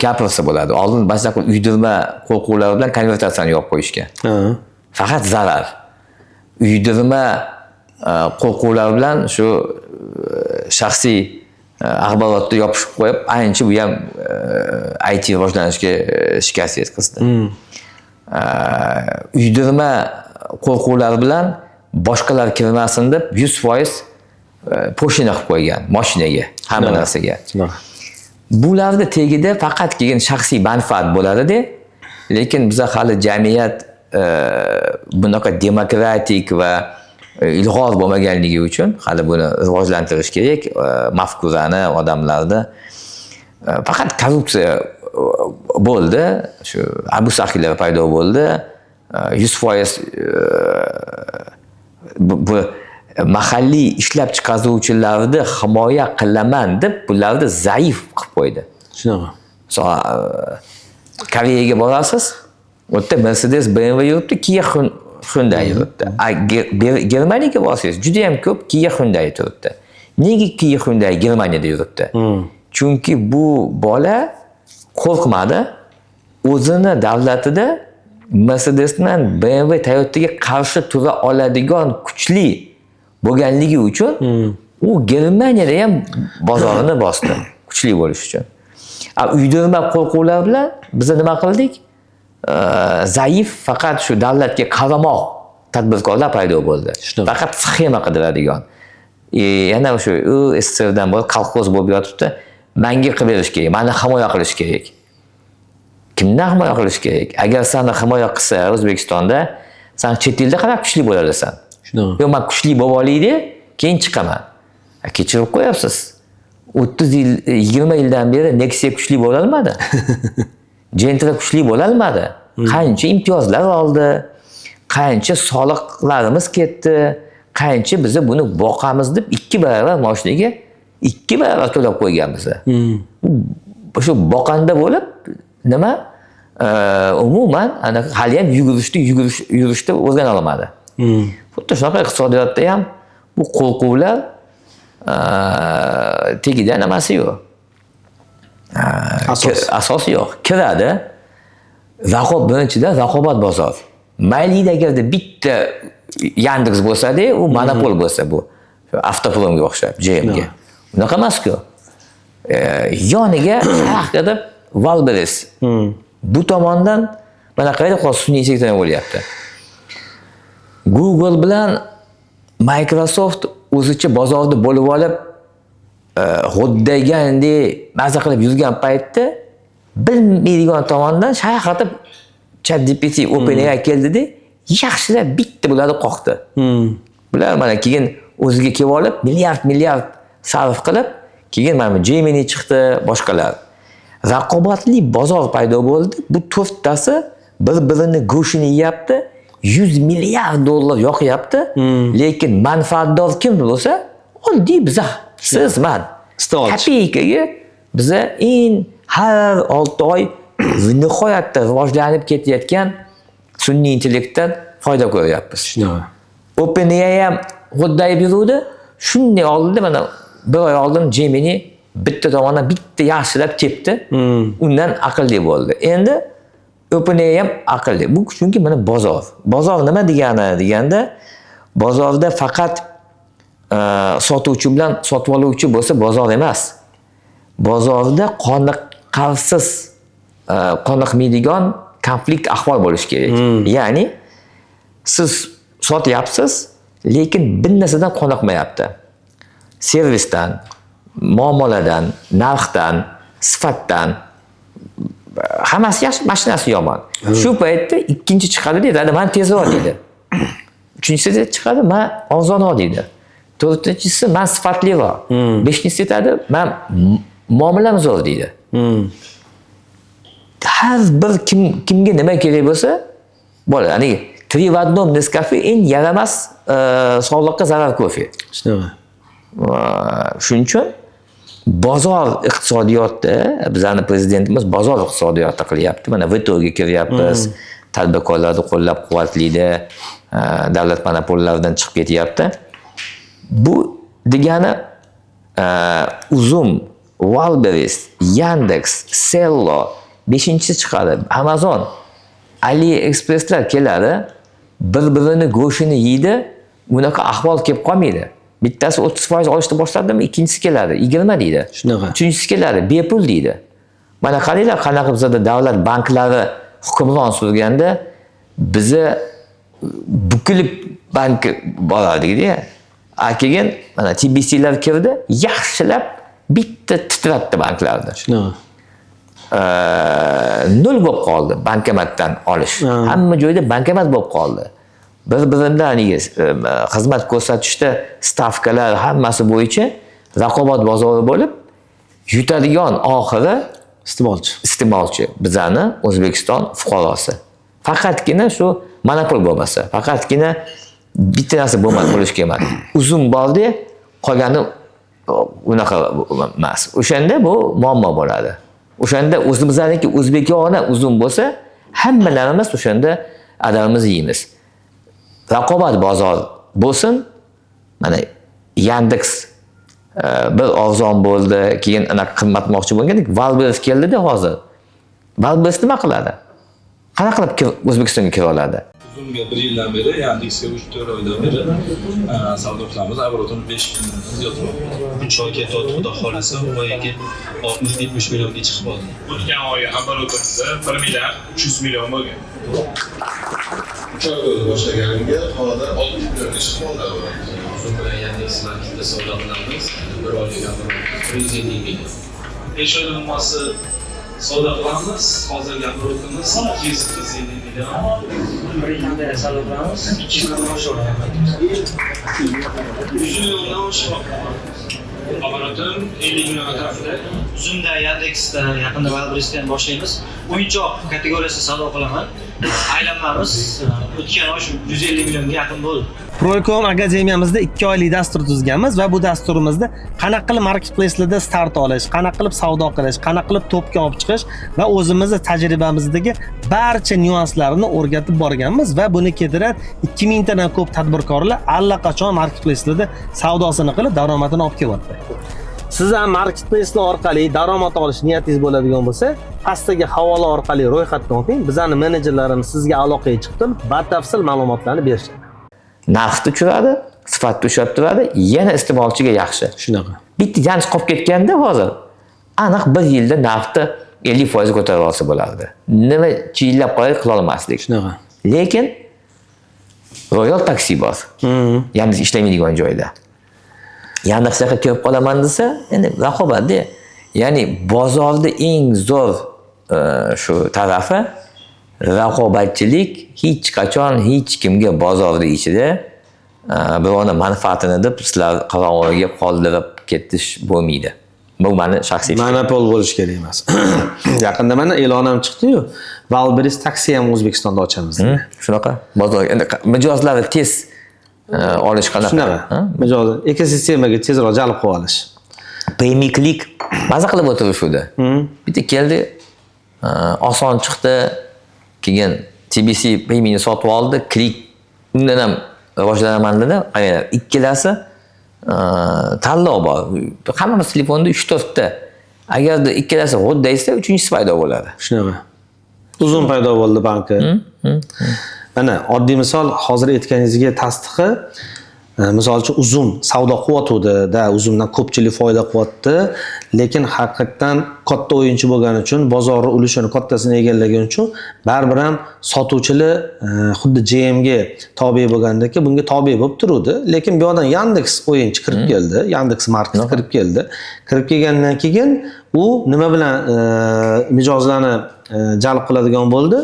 gapirsa bo'ladi. Oldin ba'zan uydirma qo'rquvlar bilan konvertatsiyani yopib qo'yishgan. Faqat zarar. Uydirma qo'rquvlar bilan shu shaxsiy axborotni yopishib qo'yib, ayniqsa bu ham IT rivojlanishga shikast yetkazdi. Uydirma qo'rquvlar bilan boshqalar kirmasin deb 100% poshina qilib qo'ygan mashinaga, hamma narsaga. Bularni tagida faqat keyin shaxsiy manfaat bo'ladi-da, lekin biz hali jamiyat bunaqa demokratik va ilg'or bo'lmaganligi uchun hali buni rivojlantirish kerak. Mafkurani odamlarda faqat korrupsiya bo'ldi, shu abu saxiylar paydo bo'ldi. 100% bu mahalliy ishlab chiqaruvchilarni himoya qilaman deb bularni zaif qilib qo'ydi. Shunaqa. Koreyaga borasiz, u yerda Mercedes, BMW yuribdi, Kia Hyundai yuribdi. Germaniyaga borsangiz juda ham ko'p Kia Hyundai turibdi. Nega Kia Hyundai Germaniyada yuribdi? Chunki bu bola qo'rqmadi. O'zini davlatida Mercedesdan BMW, Toyotaga qarshi tura oladigan kuchli bo'lganligi uchun u Germaniyada ham bozorini bosdi, kuchli bo'lish uchun. Uydirma qo'rquvlar bilan biz nima qildik? Zaif faqat shu davlatga qaramoq tadbirkorlar paydo bo'ldi. Faqat sxema qidiradigan. Yana o'sha SSRdan bor kolxoz bo'lib yotibdi. Menga qilib berish kerak, meni himoya qilish kerak. Kimdan himoya qilish kerak? Agar seni himoya qilsa O'zbekistonda, sen chet elda qanday kuchli bo'lalasan? Yo'q, men kuchli bo'lib olaydi, keyin chiqaman. Kechirib qo'yapsiz. 30 yil, 20 yildan beri Nexia kuchli bo'la olmadi. Gentra kuchli bo'la olmadi. Qancha imtiyozlar oldi, qancha soliqlarimiz ketdi, qancha biz buni boqamiz deb 2 barobar mashinaga 2 barobar to'lab qo'yganmiz. Shu boqanda bo'lib nima? Umuman hali ham yurishni o'rgana olmadi. Xuddi shunaqa iqtisodiyotda ham bu qo'rquvlar tegida nimasi yo'q. Asosi yo'q. Kiradi. Birinchidan raqobat bozor. Mayli agarda bitta Yandex bo'lsa-da, u monopol bo'lsa bu. Avtopromga o'xshab, GMga. Unaqa emas-ku. Yoniga haqida Valberes. Bu tomondan mana qayerda qolsa sun'iy intellekt bo'lyapti. Google bilan Microsoft o'zicha bozorda bo'lib olib, xo'ddagandek maza qilib yurgan paytda bilmaydigan tomondan shayxatib ChatGPT OpenAI keldida, yaxshilab bitta bularni qoqdi. Bular mana keyin o'ziga kelib olib, milliard sarf qilib, keyin mana Gemini chiqdi, boshqalar. Raqobatli bozor paydo bo'ldi. Bu to'rttasi bir-birini go'shini yeyapti. 100 milliard dollar yoqyapti. Lekin manfaatdor kim bo'lsa, oddiy biz, siz, men. Kapeykaga biz har 6 oy nihoyatda rivojlanib ketayotgan sun'iy intellektdan foyda ko'ryapmiz. Shunaqa. OpenAI ham xo'ddayib yuruvdi. Shunday oldida mana bir oy oldin Gemini bitta tomondan bitta yaxshilab tepdi. Undan aqlli bo'ldi. Endi OpenAI ham aqlli. Bu chunki mana bozor. Bozor nima deganda, bozorda faqat sotuvchi bilan sotib oluvchi bo'lsa bozor emas. Bozorda qoniqmaydigan konflikt ahvol bo'lishi kerak. Ya'ni siz sotyapsiz, lekin bir narsadan qoniqmayapti. Servisdan, muomaladan, narxdan, sifatdan hammasi yaxshi, mashinasi yomon. Shu paytda ikkinchi chiqadi deydi, men tezroq deydi. Uchinchisi chiqadi, men arzonroq deydi. To'rtinchisi men sifatliroq. Beshinchisi aytadi, men muomalam zo'r deydi. Har bir kimga nima kerak bo'lsa, bo'ladi. Ya'ni 3 в 1 Nescafe eng yaramas sog'liqqa zarar kofe. Shunaqa. Shuning uchun bozor iqtisodiyotda bizning prezidentimiz bozor iqtisodiyoti qilyapti. Mana VTOga kiryapmiz. Tadbirkorlarni qo'llab-quvvatlaydi. Davlat monopollaridan chiqib ketyapti. Bu degani Uzum, Wildberries, Yandex, Sello, 5-chi chiqadi, Amazon, AliExpresslar keladi, bir-birini go'shini yeydi, bunaqa ahvol kelib qolmaydi. Bittasi 30% olishni boshladimi, ikkinchisi keladi, 20 deydi. Shunaqa. Uchinchisi keladi, bepul deydi. Mana qaranglar, qanaqa bizda davlat banklari hukmron surganda bizni bukilib bank borardik-da. Keyin mana TBClar kirdi, yaxshilab bitta titratdi banklarni. Shunaqa. Nol bo'lib qoldi bankomatdan olish. Hamma joyda bankomat bo'lib qoldi. Bir-biridan xizmat ko'rsatishda stavkalar hammasi bo'yicha raqobat bozori bo'lib, yutadigan oxiri iste'molchi, bizani O'zbekiston fuqarosi. Faqatgina shu monopol bo'lmasa, faqatgina bitta narsa bo'lmadi, bo'lish kerak. Uzum bordi, qolgani unaqa emas. O'shanda bu muammo bo'ladi. O'shanda o'zimizniki o'zbekona uzum bo'lsa, hammalarimiz o'shanda adamimizni yeymiz. Raqobat bozor bo'lsin. Mana Yandex bir arzon bo'ldi, keyin anaqa qimmatmoqchi bo'lgandik, Wildberries keldida hozir. Wildberries nima qiladi? Qanaqa qilib O'zbekistonga kira oladi? Uzumga 1 yildan beri, Yandexga 3-4 oydan beri savdo qilamiz. Оборотimiz 5 milliondan ziyod bo'ldi. 3 oy ketyapti, xudo xolasa, bu oyga 60-70 millionga chiqib qoldi. O'tgan oy оборотimiz 1 milliard 300 million bo'lgan. 3 oy bo'ldi boshlaganimga, hozir 60 millionga chiqib qoldi. Uzum bilan Yandex marketda savdo qilamiz. 1 oyga 150 million. 5 oy moddasi savdo qilamiz. Hozirgi оборотimiz 250 million. Bir yilda savdo qilamiz, 2 million oshiramiz. 100 milliondan oshiq. Оборотим 50 million atrofida. Uzumda Yandexda yaqinda Wildberries'dan boshlaymiz. O'yinchoq kategoriyasida savdo qilaman. Aylanmamiz o'tgan oy 150 millionga yaqin bo'ldi. Proycom akademiyamizda 2 oylik dastur tuzganmiz va bu dasturimizda qanaqa qilib marketplace'larda start olish, qanaqa qilib savdo qilish, qanaqa qilib to'pga olib chiqish va o'zimizning tajribamizdagi barcha nyuanslarini o'rgatib borganmiz va buni ketidan 2000 tadan ko'p tadbirkorlar allaqachon marketplace'larda savdosini qilib daromadini olib kelyapti. Siz ham marketplace'lar orqali daromad olish niyatingiz bo'ladigan bo'lsa, pastdagi havola orqali ro'yxatdan o'ting. Bizning menejerlarimiz sizga aloqaga chiqib, batafsil ma'lumotlarni berishadi. Narxni tushiradi, sifatni ushlab turadi, yana iste'molchiga yaxshi. Shunaqa. Bitta jans qolib ketganda hozir aniq 1 yilda narxni 50% ko'tarib olsa bo'lardi. Nima chiyillab qo'yib qila olmasdik. Shunaqa. Lekin Royal taksi bor. Ya'ni ishlamaydigan joyda. Yandex kirib qolaman desa, endi raqobatda, ya'ni bozorda eng zo'r shu tarafi raqobatchilik hech qachon hech kimga bozorda ichida birovni manfaatini deb sizlar qarorga qoldirib ketish bo'lmaydi. Bu meni shaxsiy fikrim. Monopol bo'lish kerak emas. Yaqinda mana e'lon ham chiqdi-yu. Wildberries taksi ham O'zbekistonda ochamiz. Shunaqa. Bozor endi mijozlarni tez olish qanaqa? Shunaqa. Mijoz ekosistemaga tezroq jalb qilib olish. Payme-klik maza qilib o'tirishdi. Bitta keldi, oson chiqdi. Keyin TBC paymeni sotib oldi, klik undan ham rivojlanaman dedi. Ikkalasi tanlov bor. Hammamiz telefonda 3-4 ta. Agarda ikkalasi g'o'd desa, uchinchisi paydo bo'ladi. Shunaqa. Uzun paydo bo'ldi banki. Mana oddiy misol, hozir aytganingizga tasdiqi, misol uchun uzum savdo qilyotdi, uzumdan ko'pchilik foyda qilyapti, lekin haqiqatan katta o'yinchi bo'lgani uchun, bozorning ulushini kattasini egallagan uchun baribir ham sotuvchilar xuddi JMga tobe bo'lgandaki, bunga tobe bo'lib turadi. Lekin bu yerdan Yandex o'yinchi kirib keldi, Yandex market kirib keldi. Kirib kelgandan keyin u nima bilan mijozlarni jalb qiladigan bo'ldi?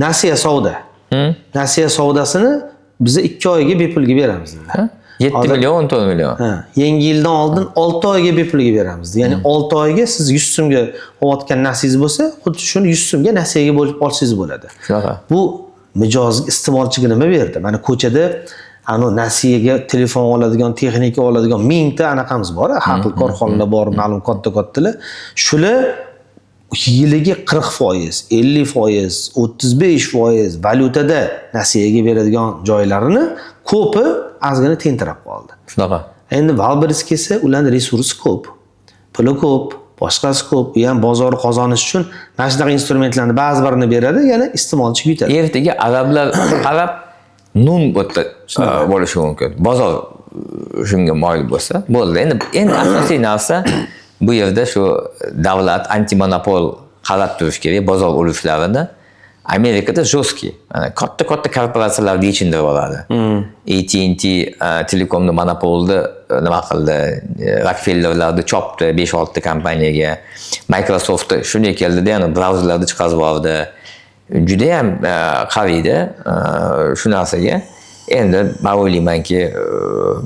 Nasiya savdo. Nasiya savdosini biz 2 oyga bepulga beramiz dedilar. 7 million, 14 million. Yangi yildan oldin 6 oyga bepulga beramiz. Ya'ni 6 oyga siz 100 so'mga olayotgan nasiyangiz bo'lsa, xuddi shuni 100 so'mga nasiyaga bo'lib olsangiz bo'ladi. Shunaqa. Bu mijoz iste'molchiga nima berdi? Mana ko'chada nasiyaga telefon oladigan, texnika oladigan 1000 ta anaqamiz bor, har xil korxonalar bor, ma'lum katta-kattalar. Shular yiliga 40%, 50%, 35% valyutada nasiyaga beradigan joylarini ko'pi ozgina tentirab qoldi. Shunaqa. Endi Wildberries kelsa, ularning resursi ko'p, puli ko'p, boshqasi ko'p, u ham bozor qozonish uchun mana shunaqa instrumentlarni ba'zi birini beradi, yana iste'molchi yutadi. Ertaga arablar qarab nun bo'lishi mumkin. Bozor shunga moyil bo'lsa, bo'ldi. Endi asosiy narsa bu yerda shu davlat antimonopol qarab turish kerak bozor ulushlarini. Amerikada jo'ski, katta korporatsiyalar yechindirib oladi. AT&T telekomni monopolni nima qildi? Rockefellerlarni chopdi 5-6 ta kompaniyaga. Microsoft shunday keldida, ya'ni brauzerlarni chiqarib yubordi. Juda ham qaraydi shu narsaga. Endi men o'ylaymanki,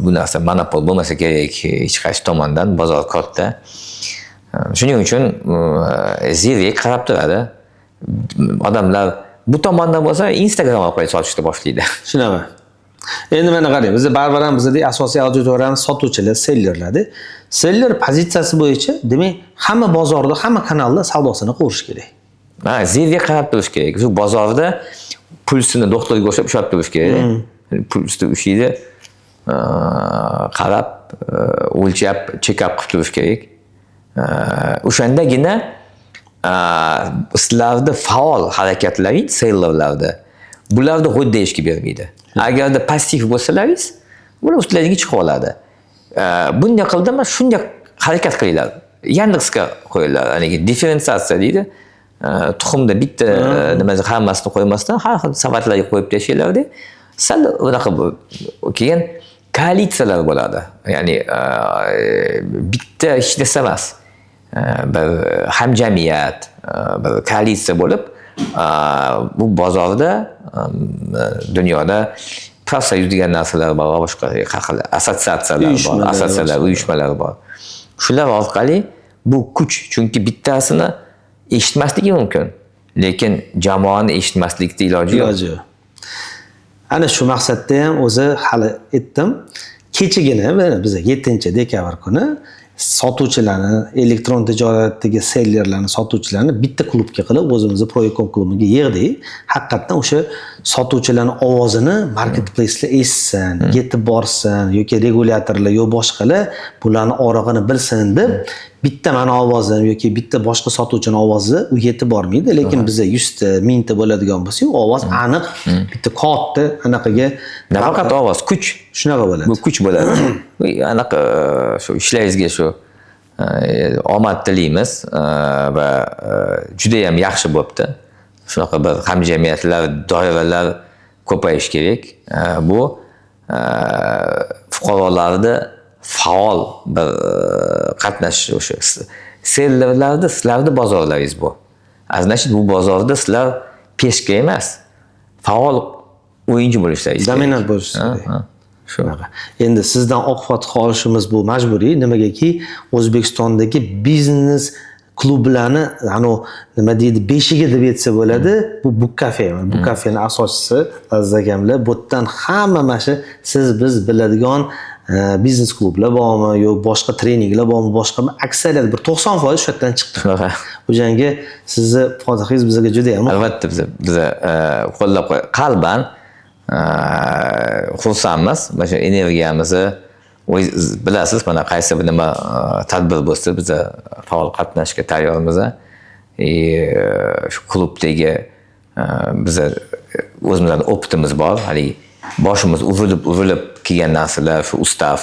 bu narsa monopol bo'lmasa kerak hech qaysi tomondan, bozor katta. Shuning uchun zirek qarab turadi. Odamlar bu tomondan bo'lsa Instagram orqali sotishni boshlaydi. Shunaqa. Endi mana qarang, biz baribir ham bizdagi asosiy auditoriyamiz sotuvchilar, sellerlar-da. Seller pozitsiyasi bo'yicha, demak, hamma bozorda, hamma kanalda savdosini qilish kerak. Ha, zirga qarab turish kerak. Shu bozorda pulsini doktorga o'xshab ushlab turish kerak. Pulsni ushlaydi, qarab, o'lchab, check-up qilib turish kerak. O'shandagina sizlarda faol harakatlaring, sellerlarda, bularda xuddi ishga bermaydi. Agarda passiv bo'lsalaringiz, bular ustingizga chiqib oladi. Bunday qildimi, shunday harakat qilinglar. Yandexsga qo'yinglar, ya'ni differensiatsiya deydi. Tuxumda bitta nimaga hammasini qo'ymasdan, har xil savatlarga qo'yib tashlaylar-da. Sal unaqa keyin koalitsiyalar bo'ladi. Ya'ni bitta hech narsa emas. Bir hamjamiyat, bir koalitsiya bo'lib, bu bozorda, dunyoda profsoyuz degan narsalar bor, boshqa assotsiatsiyalar bor, uyushmalar bor. Shular orqali bu kuch, chunki bittasini eshitmasligi mumkin, lekin jamoani eshitmaslikda iloji yo'q. Ana shu maqsadda ham o'zi hali aytdim, kechagina biz 7-dekabr kuni sotuvchilarni, elektron tijoratdagi sellerlarni, sotuvchilarni bitta klubga qilib, o'zimizni Proyecom klubiga yig'dik. Haqiqatan o'sha sotuvchilarning ovozini marketplace'da eshitsin, yetib borsin yoki regulyatorlar yo boshqalar bularning orig'ini bilsin deb bitta meni ovozim yoki bitta boshqa sotuvchining ovozi u yetib bormaydi, lekin bizda 100 ta, 1000 ta bo'ladigan bo'lsa, ovoz aniq bitta katta anaqaga nafaqat ovoz, kuch shunaqa bo'ladi. Bu kuch bo'ladi. Anaqa shu ishlaringizga shu omad tilaymiz va juda ham yaxshi bo'libdi. Shunaqa bir hamjamiyatlar, doiralar ko'payish kerak. Bu fuqarolarni faol bir qatnashish o'sha sellerlarda sizlarni bozorlaringiz bu. Значит, bu bozorda sizlar peshka emas, faol o'yinchi bo'lishingiz kerak. Dominant bo'lishingiz kerak. Shunaqa. Endi sizdan oq fotiha olishimiz bu majburiy, nimagaki O'zbekistondagi biznes klublarni, nima deydi, beshiga deb aytsa bo'ladi. Bu Book Cafe. Book Cafening asoschisi Aziz akamlar. Bu yerdan hamma mana siz biz biladigan biznes klublar bormi, yo boshqa treninglar bormi, boshqa aksariyat bir 90% shu yerdan chiqdi. O'shanga sizni fotihangiz bizga juda ham. Albatta biz qo'llab qalban xursandmiz. Mana energiyamizni bilasiz, mana qaysi bir nima tadbir bo'lsa biz faol qatnashga tayyormiz. Shu klubdagi biz o'zimizning optimiz bor. Hali boshimiz urilib kelgan narsalar, shu ustav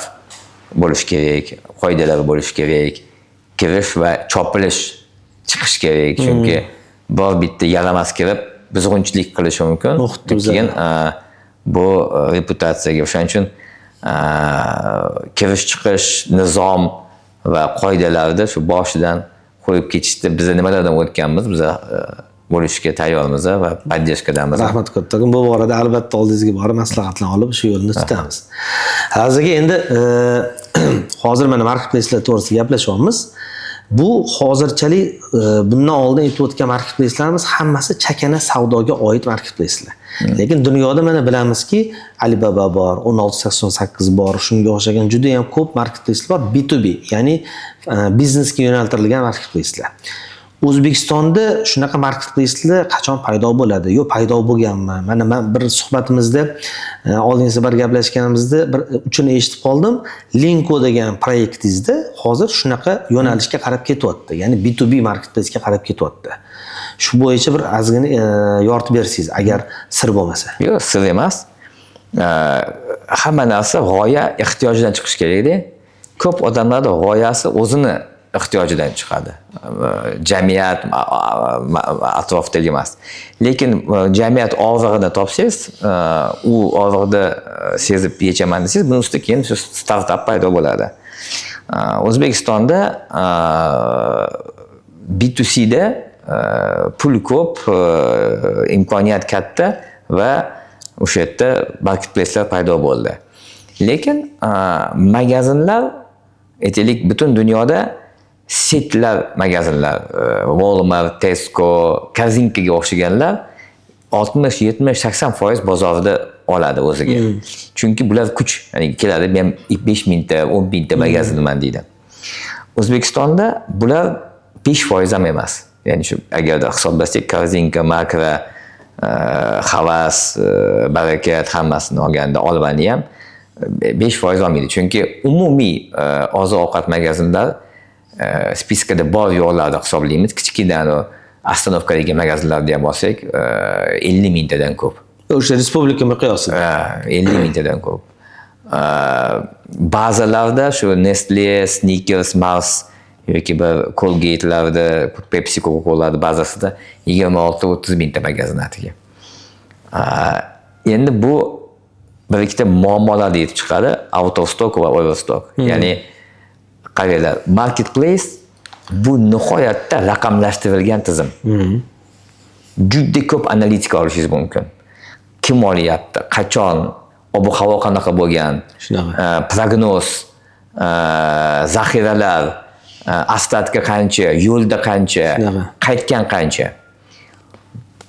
bo'lish kerak, qoidalar bo'lish kerak, kirish va chopilish chiqish kerak. Chunki bor bitta yaramas kirib buzg'unchilik qilishi mumkin. Keyin bu reputatsiyaga, o'shaning uchun kirish chiqish nizom va qoidalarni shu boshidan qo'yib ketishda biz nimalardan o'tganmiz, biz bo'lishga tayyormiz va podдержкадamiz. Rahmat kattakim. Bu borada albatta oldingizga borib maslahatlar olib shu yo'lni tutamiz. Hozirga endi hozir mana marketplace'lar to'g'risida gaplashyapmiz. Bu hozirchalik bundan oldin aytib o'tgan marketplace'larimiz hammasi chakana savdoga oid marketplace'lar. Lekin dunyoda mana bilamizki, Alibaba bor, 1688 bor, shunga o'xshagan juda ham ko'p marketplace'lar bor, B2B, ya'ni biznesga yo'naltirilgan marketplace'lar. O'zbekistonda shunaqa marketplace'lar qachon paydo bo'ladi? Yo, paydo bo'lganmi? Mana men bir suhbatimizda oldingizda bir gaplashganimizda bir uchini eshitib qoldim. Linko degan proyektingizda hozir shunaqa yo'nalishga qarab ketyapti. Ya'ni B2B marketplace'ga qarab ketyapti. Shu bo'yicha bir ozgina yoritib bersangiz, agar sir bo'lmasa. Yo'q, sir emas. Hamma narsa g'oya ehtiyojdan chiqish kerak-da. Ko'p odamlarning g'oyasi o'zini ehtiyojidan chiqadi. Jamiyat atrofidagi emas. Lekin jamiyat og'zig'ini topsangiz, u og'zig'ida sezib yechaman desangiz, buning ustida keyin shu startap paydo bo'ladi. O'zbekistonda B2C da pul ko'p, imkoniyat katta va o'sha yerda marketplace'lar paydo bo'ldi. Lekin magazinlar aytaylik butun dunyoda setlar magazinlar, Walmart, Tesco, Korzinkaga o'xshaganlar 60, 70, 80% bozorida oladi o'ziga. Chunki bular kuch, ya'ni keladi, men 5000 ta, 10,000 ta magazinman deydi. O'zbekistonda bular 5% ham emas. Ya'ni shu agarda hisoblasak, Korzinka, Makra, Havas, Barakat hammasini olganda Olvani ham 5% olmaydi. Chunki umumiy oziq-ovqat magazinlar spiskada bor yo'qlarni hisoblaymiz. Kichkina Astanovkadagi magazinlarni ham olsak, 50 mingtadan ko'p. O'sha respublika miqyosida. 50 mingtadan ko'p. Ba'zilarda shu Nestle, Snickers, Mars yoki bir Colgate'larda, Pepsi, Coca-Cola'da bazasida 26-30 mingta magazin atiga. Endi bu bir ikkita muammolarni yetib chiqadi, out of stock va overstock. Ya'ni qaranglar, marketplace bu nihoyatda raqamlashtirilgan tizim. Juda ko'p analitika olishingiz mumkin. Kim olyapti, qachon, ob-havo qanaqa bo'lgan, prognoz, zaxiralar, ostatga qancha, yo'lda qancha, qaytgan qancha.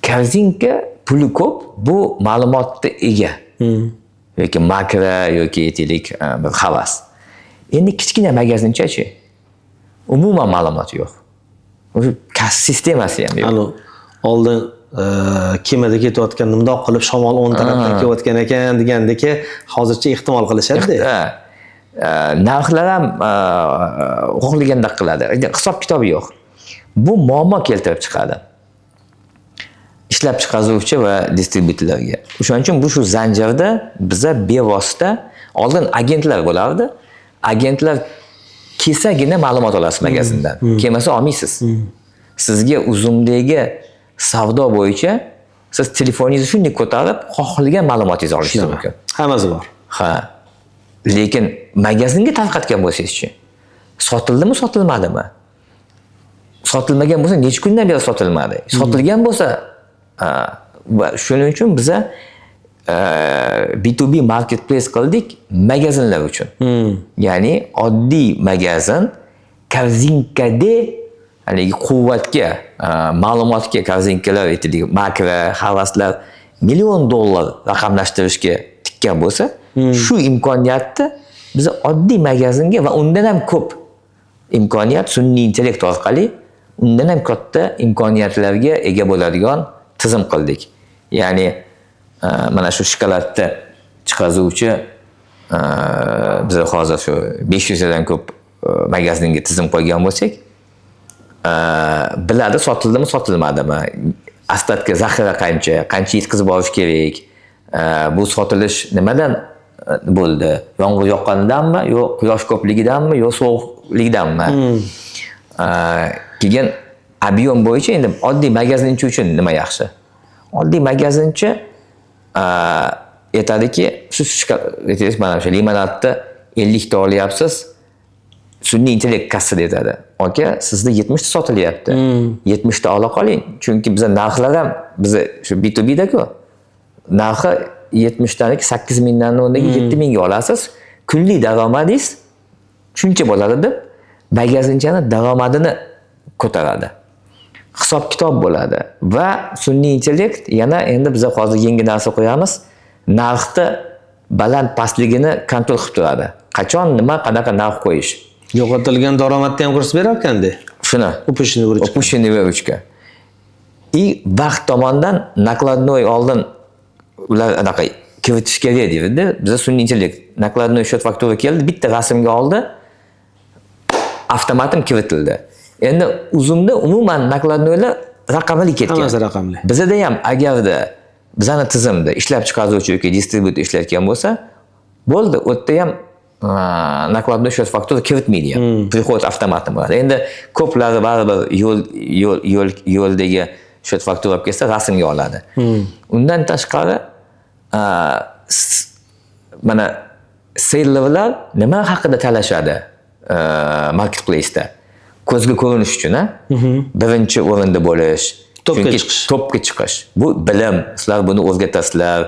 Korzinka puli ko'p, bu ma'lumotga ega. Yoki Makra yoki aytaylik bir Havas. Endi kichkina magazincha-chi? Umuman ma'lumot yo'q. O'sha kas sistemasi ham yo'q. Oldin kemada ketayotgan mundoq qilib shamol 10 tarafdan kelayotgan ekan degandeki, hozircha ehtimol qilishadi-da. Narxlar ham xohlaganda qiladi. Hisob kitobi yo'q. Bu muammo keltirib chiqadi. Ishlab chiqaruvchi va distributorlarga. O'shaning uchun bu shu zanjirda biza bevosita oldin agentlar bo'lardi. Agentlar kesagina ma'lumot olasiz magazindan. Kelmasa olmaysiz. Sizga uzumdagi savdo bo'yicha siz telefoningizni shunday ko'tarib, xohlagan ma'lumotingizni olishingiz mumkin. Hammasi bor. Ha. Lekin magazinga tarqatgan bo'lsangiz-chi? Sotildimi, sotilmadimi? Sotilmagan bo'lsa, necha kundan beri sotilmadi? Sotilgan bo'lsa, va shuning uchun biza B2B marketplace qildik magazinlar uchun. Ya'ni oddiy magazin Korzinkada haligi quvvatga, ma'lumotga Korzinkalar aytaylik, Makra, Havaslar $1,000,000 raqamlashtirishga tikkan bo'lsa, shu imkoniyatni biz oddiy magazinga va undan ham ko'p imkoniyat sun'iy intellekt orqali undan ham katta imkoniyatlarga ega bo'ladigan tizim qildik. Ya'ni mana shu shokoladni chiqaruvchi biz hozir shu 500 dan ko'p magazinga tizim qo'ygan bo'lsak, biladi sotildimi, sotilmadimi, ostatga zaxira qancha yetkazib borish kerak, bu sotilish nimadan bo'ldi, yomg'ir yoqqanidanmi, yo quyosh ko'pligidanmi, yo sovuqlikdanmi. Keyin ob'yom bo'yicha endi oddiy magazinchi uchun nima yaxshi? Oddiy magazinchi aytadiki, siz mana shu limonadni 50 ta olyapsiz, sun'iy intellekt kassada aytadi. Aka, sizda 70 ta sotilyapti. 70 ta ola qoling. Chunki biza narxlar ham biza shu B2B-da-ku. Narxi 70 taniki 8 mingdan o'rniga 7 mingga olasiz. Kunlik daromadingiz shuncha bo'ladi deb magazinchani daromadini ko'taradi. Hisob kitob bo'ladi va sun'iy intellekt yana endi biz hozir yangi narsa qo'yamiz. Narxni baland pastligini kontrol qilib turadi. Qachon nima qanaqa narx qo'yish. Yo'qotilgan daromadni ham ko'rsatib berar ekanda. Shuni. Упущенный выручка. Упущенный выручка. И vaqt tomondan nakladnoy oldin ular anaqa kiritish kerak deydi. Bizda sun'iy intellekt nakladnoy счет faktura keldi, bitta rasmga oldi, avtomatim kiritildi. Endi uzumda umuman nakladnoylar raqamli ketgan. Hammasi raqamli. Bizda ham agarda bizani tizimda ishlab chiqaruvchi yoki distributor ishlayotgan bo'lsa, bo'ldi, u yerda ham nakladnoy счет faktura kiritmaydi ham. Prihod avtomatim bo'ladi. Endi ko'plari baribir yo'ldagi счет faktura olib kelsa rasmga oladi. Undan tashqari mana sellerlar nima haqida talashadi marketplace'da? Ko'zga ko'rinish uchun, birinchi o'rinda bo'lish, topga chiqish. Bu bilim, sizlar buni o'rgatasizlar.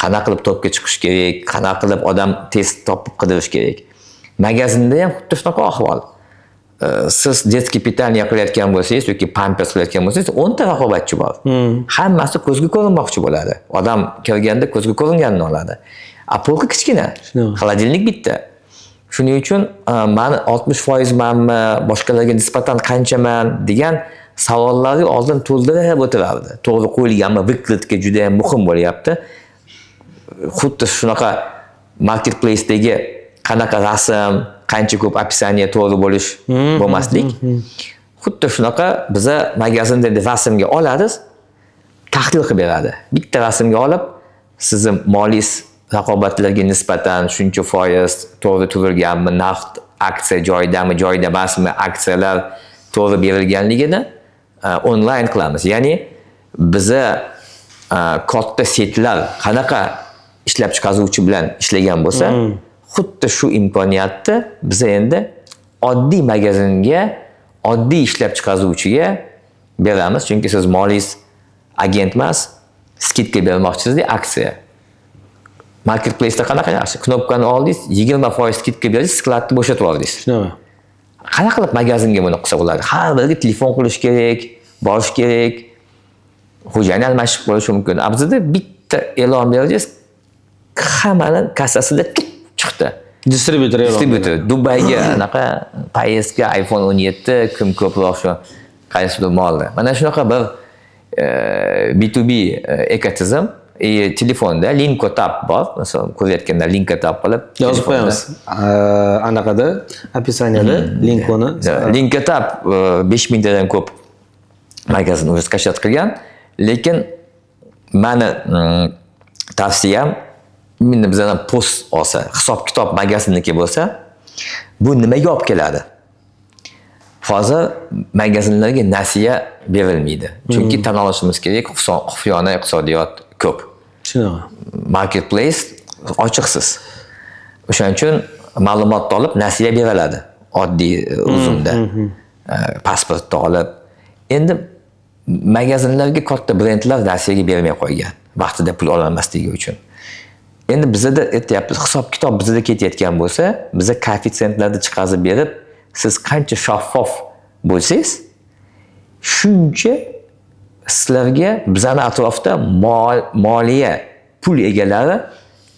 Qanaqa qilib topga chiqish kerak, qanaqa qilib odam tez topib qidirish kerak. Magazinda ham xuddi shunaqa ahvol. Siz детский питание qilayotgan bo'lsangiz yoki pampers qilayotgan bo'lsangiz, 10 ta raqobatchi bor. Hammasi ko'zga ko'rinmoqchi bo'ladi. Odam kirganda ko'zga ko'ringanini oladi. Polka kichkina, xolodilnik bitta. Shuning uchun meni 60% manmi, boshqalarga nisbatan qanchaman degan savollarni oldin to'ldirib o'tirardi. To'g'ri qo'yilganmi, vykladka juda ham muhim bo'lyapti. Xuddi shunaqa marketplace'dagi qanaqa rasm, qancha ko'p opисание to'g'ri bo'lmaslik. Xuddi shunaqa biza magazinda rasmga olamiz, tahlil qilib beradi. Bitta rasmga olib, sizning moliy raqobatlarga nisbatan shuncha foiz to'g'ri turilganmi, narx aksiya joyidami, joyida emasmi, aksiyalar to'g'ri berilganligini onlayn qilamiz. Ya'ni biza katta setlar qanaqa ishlab chiqaruvchi bilan ishlagan bo'lsa, xuddi shu imkoniyatni biz endi oddiy magazinga, oddiy ishlab chiqaruvchiga beramiz. Chunki siz moliy agent emas, skidka bermoqchisizda aksiya. Marketplace'da qanaqa yaxshi? Knopkani oldingiz, 20% skidka berdingiz, skladni bo'shatib oldingiz. Shunaqa. Qanaqa qilib magazinga buni qilsa bo'ladi? Har biriga telefon qilish kerak, borish kerak. Xo'jayini almashib qo'yishi mumkin. Bizda bitta e'lon berdingiz, hammaning kassasida chiqdi. Distributor e'lon. Distributor Dubayga anaqa poyezdga iPhone 17 kim ko'proq shu qaysidir molni. Mana shunaqa bir B2B ekotizim. Telefonda Linkotab bor. Masalan, ko'rayotganda Linkotab qilib yozib qo'yamiz. Anaqada описаниеda linkini. Linkotab 5000 tadan ko'p magazin o'zi qashat qilgan, lekin meni tavsiyam meni bizdan post olsa, hisob-kitob magazinniki bo'lsa, bu nimaga olib keladi? Hozir magazinlarga nasiya berilmaydi. Chunki tan olishimiz kerak, xufiyona iqtisodiyot ko'p. Shunaqa. Marketplace ochiqsiz. O'shaning uchun ma'lumotni olib nasiya beriladi. Oddiy uzumda. Pasportni olib. Endi magazinlarga katta brendlar nasiyaga bermay qo'ygan. Vaqtida pul ololmasligi uchun. Endi bizda aytyapmiz, hisob-kitob bizda ketayotgan bo'lsa, biza koeffitsiyentlarni chiqarib berib, siz qancha shaffof bo'lsangiz, shuncha sizlarga bizani atrofda moliya pul egalari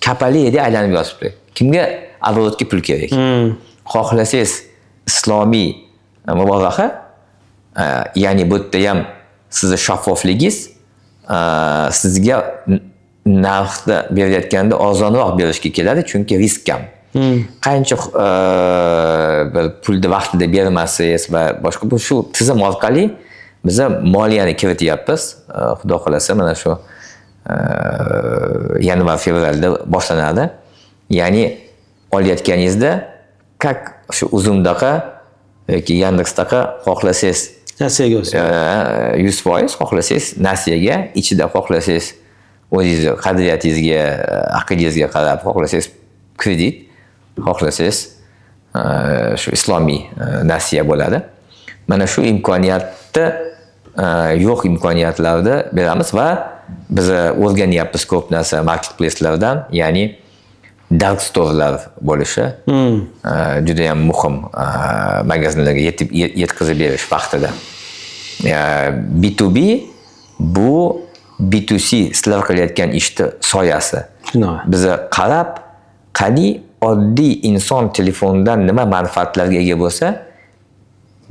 kapaliyada aylanib yotibdi. Kimga оборотga pul kerak? Xohlasangiz islomiy muboraha, ya'ni bu yerda ham sizni shaffofligingiz sizga narxda berayotganda arzonroq berishga keladi, chunki risk kam. Qancha bir pulni vaqtida bermasangiz va boshqa bu shu tizim orqali biz moliyani kirityapmiz. Xudo xolasa mana shu yanvar fevralda boshlanadi. Ya'ni olayotganingizda как shu uzumdaqa yoki Yandexdaqa xohlasangiz Nasiyaga olsa 100% xohlasangiz nasiyaga, ichida xohlasangiz o'zingiz qadriyatingizga, aqlingizga qarab xohlasangiz kredit, xohlasangiz shu islomiy nasiya bo'ladi. Mana shu imkoniyatni yo'q imkoniyatlarda beramiz va biz o'rganyapmiz ko'p narsa marketplace'lardan, ya'ni dark store'lar bo'lishi juda ham muhim magazinlarga yetkazib berish vaqtida. B2B bu B2C sizlar qilayotgan ishni soyasi. Biz qarab, qani oddiy inson telefondan nima manfaatlarga ega bo'lsa,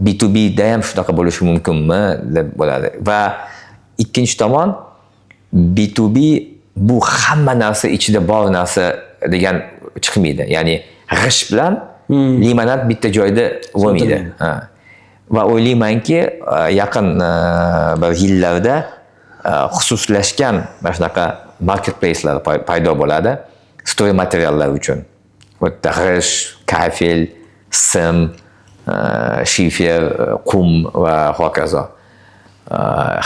B2B da ham shunaqa bo'lishi mumkinmi deb bo'ladi. Va ikkinchi tomon B2B bu hamma narsa ichida bor narsa degan chiqmaydi. Ya'ni g'ish bilan limonad bitta joyda bo'lmaydi. Va o'ylaymanki, yaqin bir yillarda xususlashgan mana shunaqa marketplacelar paydo bo'ladi story materiallar uchun. O'tda g'ish, kafel, sim, shifer, qum va hokazo.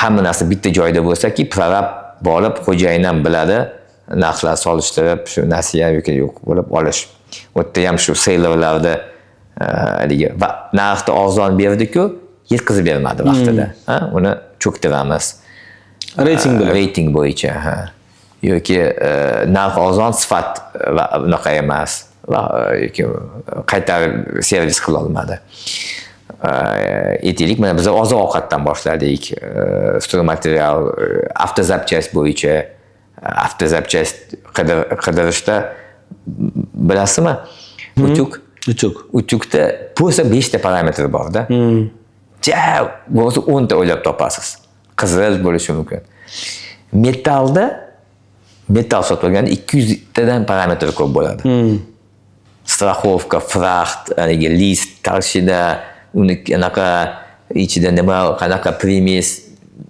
Hamma narsa bitta joyda bo'lsa-ki, prorab borib xo'jayin ham biladi, narxlar solishtirib, shu nasiya yoki yo'q bo'lib olish. O'tda ham shu sellerlarda va narxni arzon berdi-ku, yetkazib bermadi vaqtida. Uni cho'ktiramiz. Rating bo'yicha, yoki narx arzon, sifat va unaqa emas. Va yoki qaytarib servis qila olmadi. Aytaylik, mana biz oziq ovqatdan boshladik. Story material, avtozapchast bo'yicha, avtozapchast qidirishda bilasizmi? Utyukda bo'lsa 5 ta parametr bor-da. Bo'lsa 10 ta o'ylab topasiz. Qizil bo'lishi mumkin. Metal sotib olganda 200 tadan parametr ko'p bo'ladi. Страховка, frakt, list, talshida, uni anaqa ichida nima, qanaqa premis,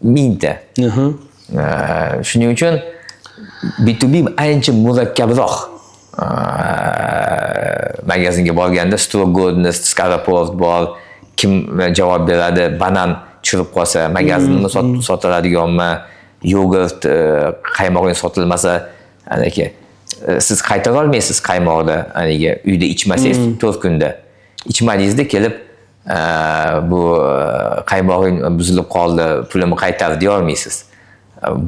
1000 ta. Shuning uchun B2B ancha murakkabroq. Magazinga borganda stock godness, scaraport bor, kim javob beradi, banan chirib qolsa, magazinni sotiladiganmi, yogurt, qaymog'ing sotilmasa, anaki siz qaytara olmaysiz qaymoqni, aniga uyda ichmasangiz 4 kunda. Ichmadingizda kelib bu qaymog'ing buzilib qoldi, pulimni qaytar deya olmaysiz.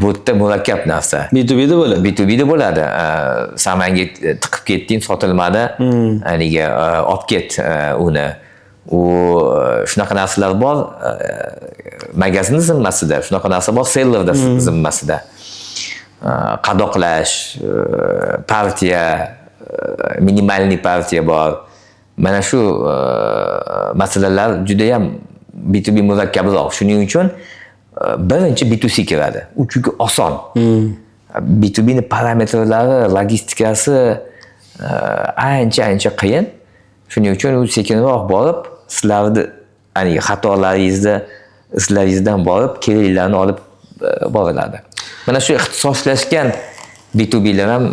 Bu yerda murakkab narsa. B2B'da bo'ladi. Samanga tiqib ketding, sotilmadi, aniga olib ket uni. U shunaqa narsalar bor magazin zimmasida, shunaqa narsa bor sellerda zimmasida. Qadoqlash, partiya, minimalniy partiya bor. Mana shu masalalar juda ham B2B murakkabroq. Shuning uchun birinchi B2C kiradi. U chunki oson. B2B ni parametrlari, logistikasi ancha qiyin. Shuning uchun u sekinroq borib, sizlarni xatolaringizni, izlaringizdan borib, keraklarni olib boriladi. Mana shu ixtisoslashgan B2B'lar ham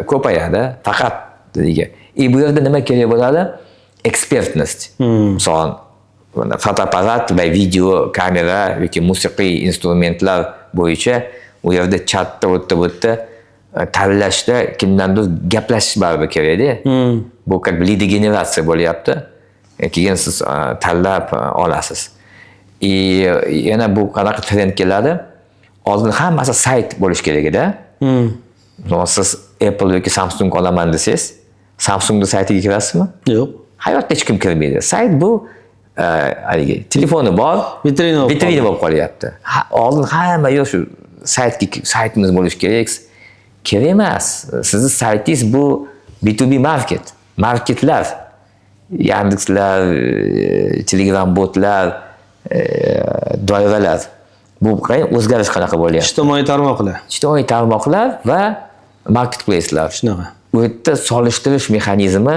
ko'payadi. Faqat bu yerda nima kerak bo'ladi? Expertность. Masalan, fotoapparat va video kamera yoki musiqiy instrumentlar bo'yicha u yerda chatda o'tda tanlashda kimdandir gaplashish baribir kerak-da. Bu как lead generatsiya bo'lyapti. Keyin siz tanlab olasiz. Yana bu qanaqa trend keladi? Oldin hammasi sayt bo'lish kerak edi. Siz Apple yoki Samsung olaman desangiz, Samsungning saytiga kirasizmi? Yo'q. Hayotda hech kim kirmaydi. Sayt bu telefoni bor, vitrina bo'lib qolyapti. Oldin hamma yo'q shu saytimiz bo'lishi kerak. Kerak emas. Sizning saytingiz bu B2B marketlar, Yandexlar, Telegram botlar, doiralar. Bu o'zgarish qanaqa bo'lyapti? Ijtimoiy tarmoqlar va marketplacelar. Shunaqa. Bu yerda solishtirish mexanizmi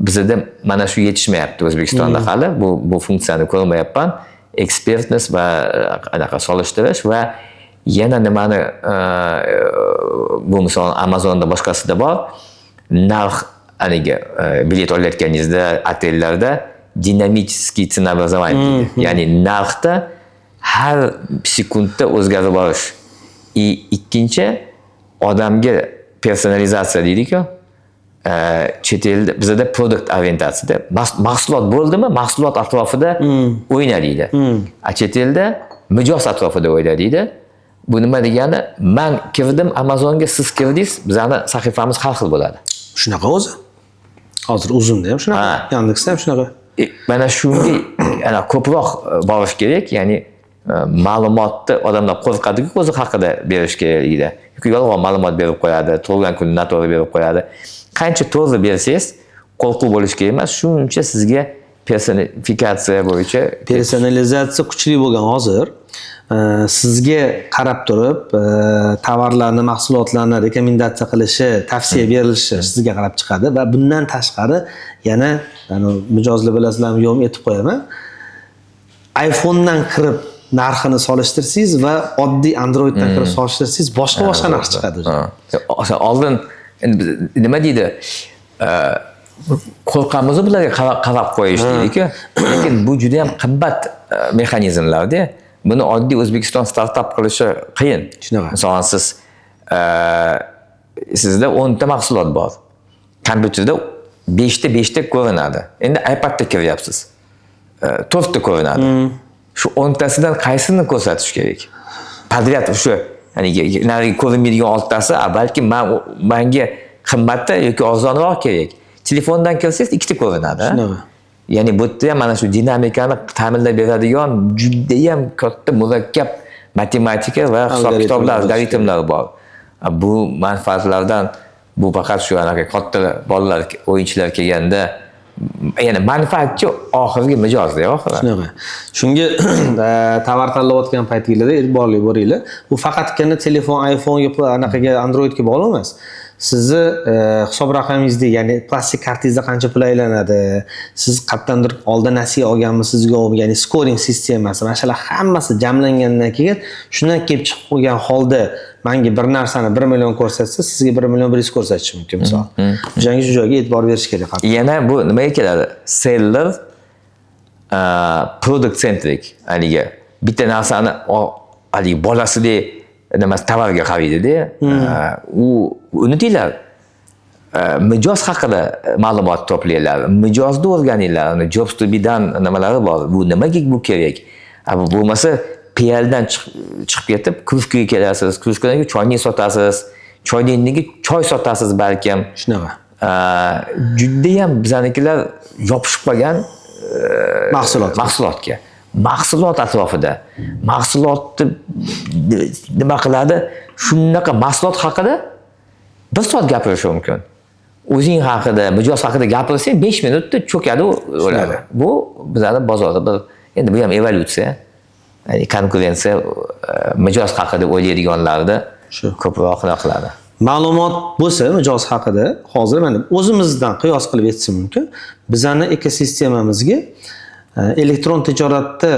bizda mana shu yetishmayapti O'zbekistonda hali. Bu funksiyani ko'rmayapman. Expertness va anaqa solishtirish va yana nimani bu misol Amazonda boshqasida bor. Narx bilet olayotganingizda otellarda dinamический ценообразование deydi. Ya'ni narxda har sekundda o'zgarib borish. Ikkinchi odamga personalizatsiya deydi-ku. Chet elda bizda product orientatsiyada mahsulot bo'ldimi, mahsulot atrofida o'ynaydi. Chet elda mijoz atrofida o'ynaydi. Bu nima degani? Men kirdim Amazonga, siz kirdingiz, bizning sahifamiz har xil bo'ladi. Shunaqa o'zi. Hozir uzunda ham shunaqa, Yandexda ham shunaqa. Mana shunga ko'proq borish kerak, ya'ni ma'lumotni odamlar qo'rqadi-ku o'zi haqida berish kerakligida. Yoki yolg'on ma'lumot berib qo'yadi, to'g'ri kuni noto'g'ri berib qo'yadi. Qancha to'g'ri bersangiz, qo'rquv bo'lish kerak emas, shuncha sizga personifikatsiya bo'yicha Personalizatsiya kuchli bo'lgan hozir sizga qarab turib tovarlarni, mahsulotlarni rekomendatsiya qilishi, tavsiya berilishi sizga qarab chiqadi va bundan tashqari yana mijozlar bilasizlarmi yo'qmi aytib qo'yaman. iPhone'dan kirib narxini solishtirsangiz va oddiy Androiddan kirib solishtirsangiz boshqa narx chiqadi. Oldin endi nima deydi? Qo'rqamiz bularga qarab qo'yish deydi-ku. Lekin bu juda ham qimmat mexanizmlar-da. Buni oddiy O'zbekiston startap qilishi qiyin. Shunaqa. Masalan, sizda 10 ta mahsulot bor. Kompyuterda 5 ta ko'rinadi. Endi iPadda kiryapsiz. 4 ta ko'rinadi. Shu 10 tasidan qaysini ko'rsatish kerak? Podrяд o'sha nariga ko'rinmaydigan 6 tasi, balki menga qimmatda yoki arzonroq kerak. Telefondan kirsangiz 2 ta ko'rinadi. Shunaqa. Ya'ni bu yerda ham mana shu dinamikani ta'minlab beradigan juda ham katta murakkab matematika va hisob-kitoblar, algoritmlar bor. Bu manfaatlardan bu faqat shu anaqa katta bolalar, o'yinchilar kelganda ya'ni manfaatchi oxirgi mijozda oxiri. Shunaqa. Shunga tovar tanlayotgan paytingizda e'tiborli bo'ringlar. Bu faqatgina telefon, iPhone'ga, anaqaga, Androidga bog'liq emas. Sizni hisob raqamingizni, ya'ni plastik kartingizda qancha pul aylanadi, siz qayerdandir oldin nasiya olganmisiz yo'qmi, ya'ni scoring sistemasi, mana shular hammasi jamlangandan keyin shundan kelib chiqib qolgan holda menga bir narsani 1 million ko'rsatsa, sizga 1 million 100 ko'rsatishi mumkin misol. O'shanga shu joyga e'tibor berish kerak. Yana bu nimaga keladi? Seller product centric. Haligi bitta narsani haligi bolasidek tovarga qaraydi-da. Unutinglar. Mijoz haqida ma'lumot to'playlar, mijozni o'rganinglar, jobs to be done nimalari bor. Bu nimaga bu kerak? Bu bo'lmasa PLdan chiqib ketib, krujkaga kelasiz, krujkadan choyni sotasiz, choyniniga choy sotasiz balkim. Shunaqa. Juda ham bizanikilar yopishib qolgan mahsulotga. Mahsulot atrofida. Mahsulotni nima qiladi? Shunaqa mahsulot haqida 1 soat gapirish mumkin. O'zing haqida, mijoz haqida gapirsang 5 minutda cho'kadi, o'ladi. Bu bizning bozorda bir endi bu ham evolyutsiya. Ya'ni konkurensiya mijoz haqida o'ylaydiganlarda ko'proq qiladi. Ma'lumot bo'lsa mijoz haqida hozir mana o'zimizdan qiyos qilib aytishim mumkin. Bizning ekosistemamizga elektron tijoratda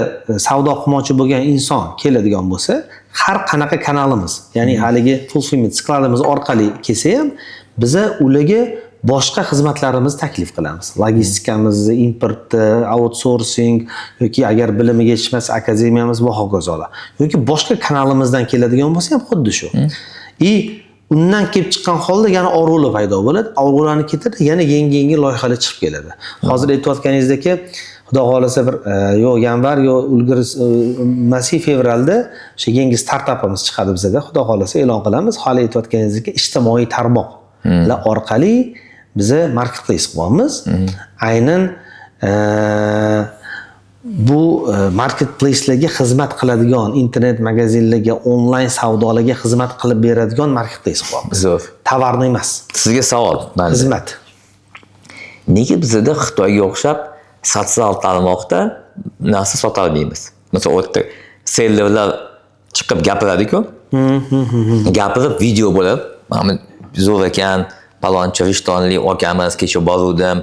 savdo qilmoqchi bo'lgan inson keladigan bo'lsa, har qanaqa kanalimiz, ya'ni haligi fulfillment skladimiz orqali kelsa ham, biza ularga boshqa xizmatlarimizni taklif qilamiz. Logistikamizni, importni, outsourcing yoki agar bilimiga yetishmasa akademiyamiz va hokazolar. Yoki boshqa kanalimizdan keladigan bo'lsa ham xuddi shu. Undan kelib chiqqan holda yana orollar paydo bo'ladi. Orollarni ketadi, yana yangi loyihalar chiqib keladi. Hozir aytayotganingizdagi Xudo xolasa bir yo yanvar yo ulgir masiv fevralda o'sha yangi startapimiz chiqadi bizda. Xudo xolasa e'lon qilamiz. Hali aytayotganingizdek ijtimoiy tarmoqlar orqali biza marketplace qilamiz. Aynan bu marketplace'larga xizmat qiladigan, internet magazinlarga, onlayn savdolarga xizmat qilib beradigan marketplace qilamiz. Zo'r. Tovarni emas. Sizga savol. Xizmat. Nega bizda Xitoyga o'xshab sotsial tarmoqda narsa sota olmaymiz? Masalan, o'tda sellerlar chiqib gapiradi-ku. Gapirib video bo'lib, "Mana zo'r ekan, palonchi rishtonli akamiz kecha boruvdim,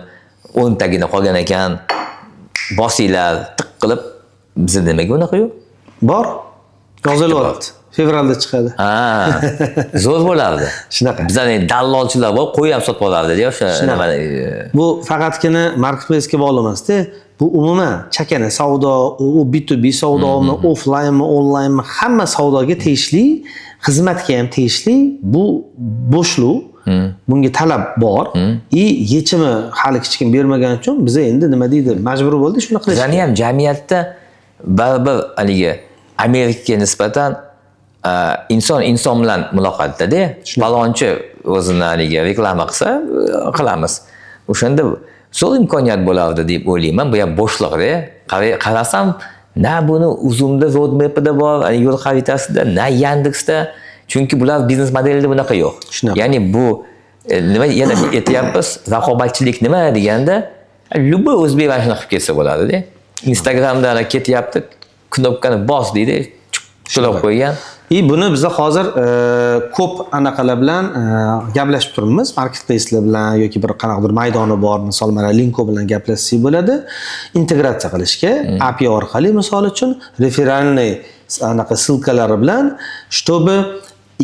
10 tagina qolgan ekan. Bosinglar, tiq qilib, bizda nimaga unaqa yo'q?" Bor. Yozilyapti. Fevralda chiqadi. Zo'r bo'lardi. Shunaqa. Bizning dallolchilar bor, qo'y ham sotib olardi-da, o'sha nima. Bu faqatgina marketplace-ga bog'liq emas-da. Bu umuman chakana savdo, u B2B savdomi, offlaynmi, onlaynmi, hamma savdoga tegishli, xizmatga ham tegishli. Bu bo'shliq. Bunga talab bor. Yechimi hali hech kim bermagan uchun biz endi nima deydi, majbur bo'ldik shuni qilishga. Bizning ham jamiyatda baribir haligi Amerikaga nisbatan inson bilan muloqotda-da. Palonchi o'zini haligi reklama qilsa, qilamiz. O'shanda zo'r imkoniyat bo'lardi deb o'ylayman. Bu ham bo'shliq-da. Qarasam, na buni Uzumda roadmapida bor, yo'l xaritasida, na Yandexda. Chunki bular biznes modelida bunaqa yo'q. Ya'ni bu nima yana aytyapmiz, raqobatchilik nima deganda Любой o'zbek mana shunaqa qilib ketsa bo'ladi-da. Instagramda ana ketyapti, knopkani bos deydi, to'lab qo'ygan. Buni biz hozir ko'p anaqalar bilan gaplashib turibmiz, marketplacelar bilan yoki bir qanaqadir maydoni bor, misol mana Linko bilan gaplashsak bo'ladi, integratsiya qilishga API orqali misol uchun referalniy anaqa ссылкалari bilan, чтобы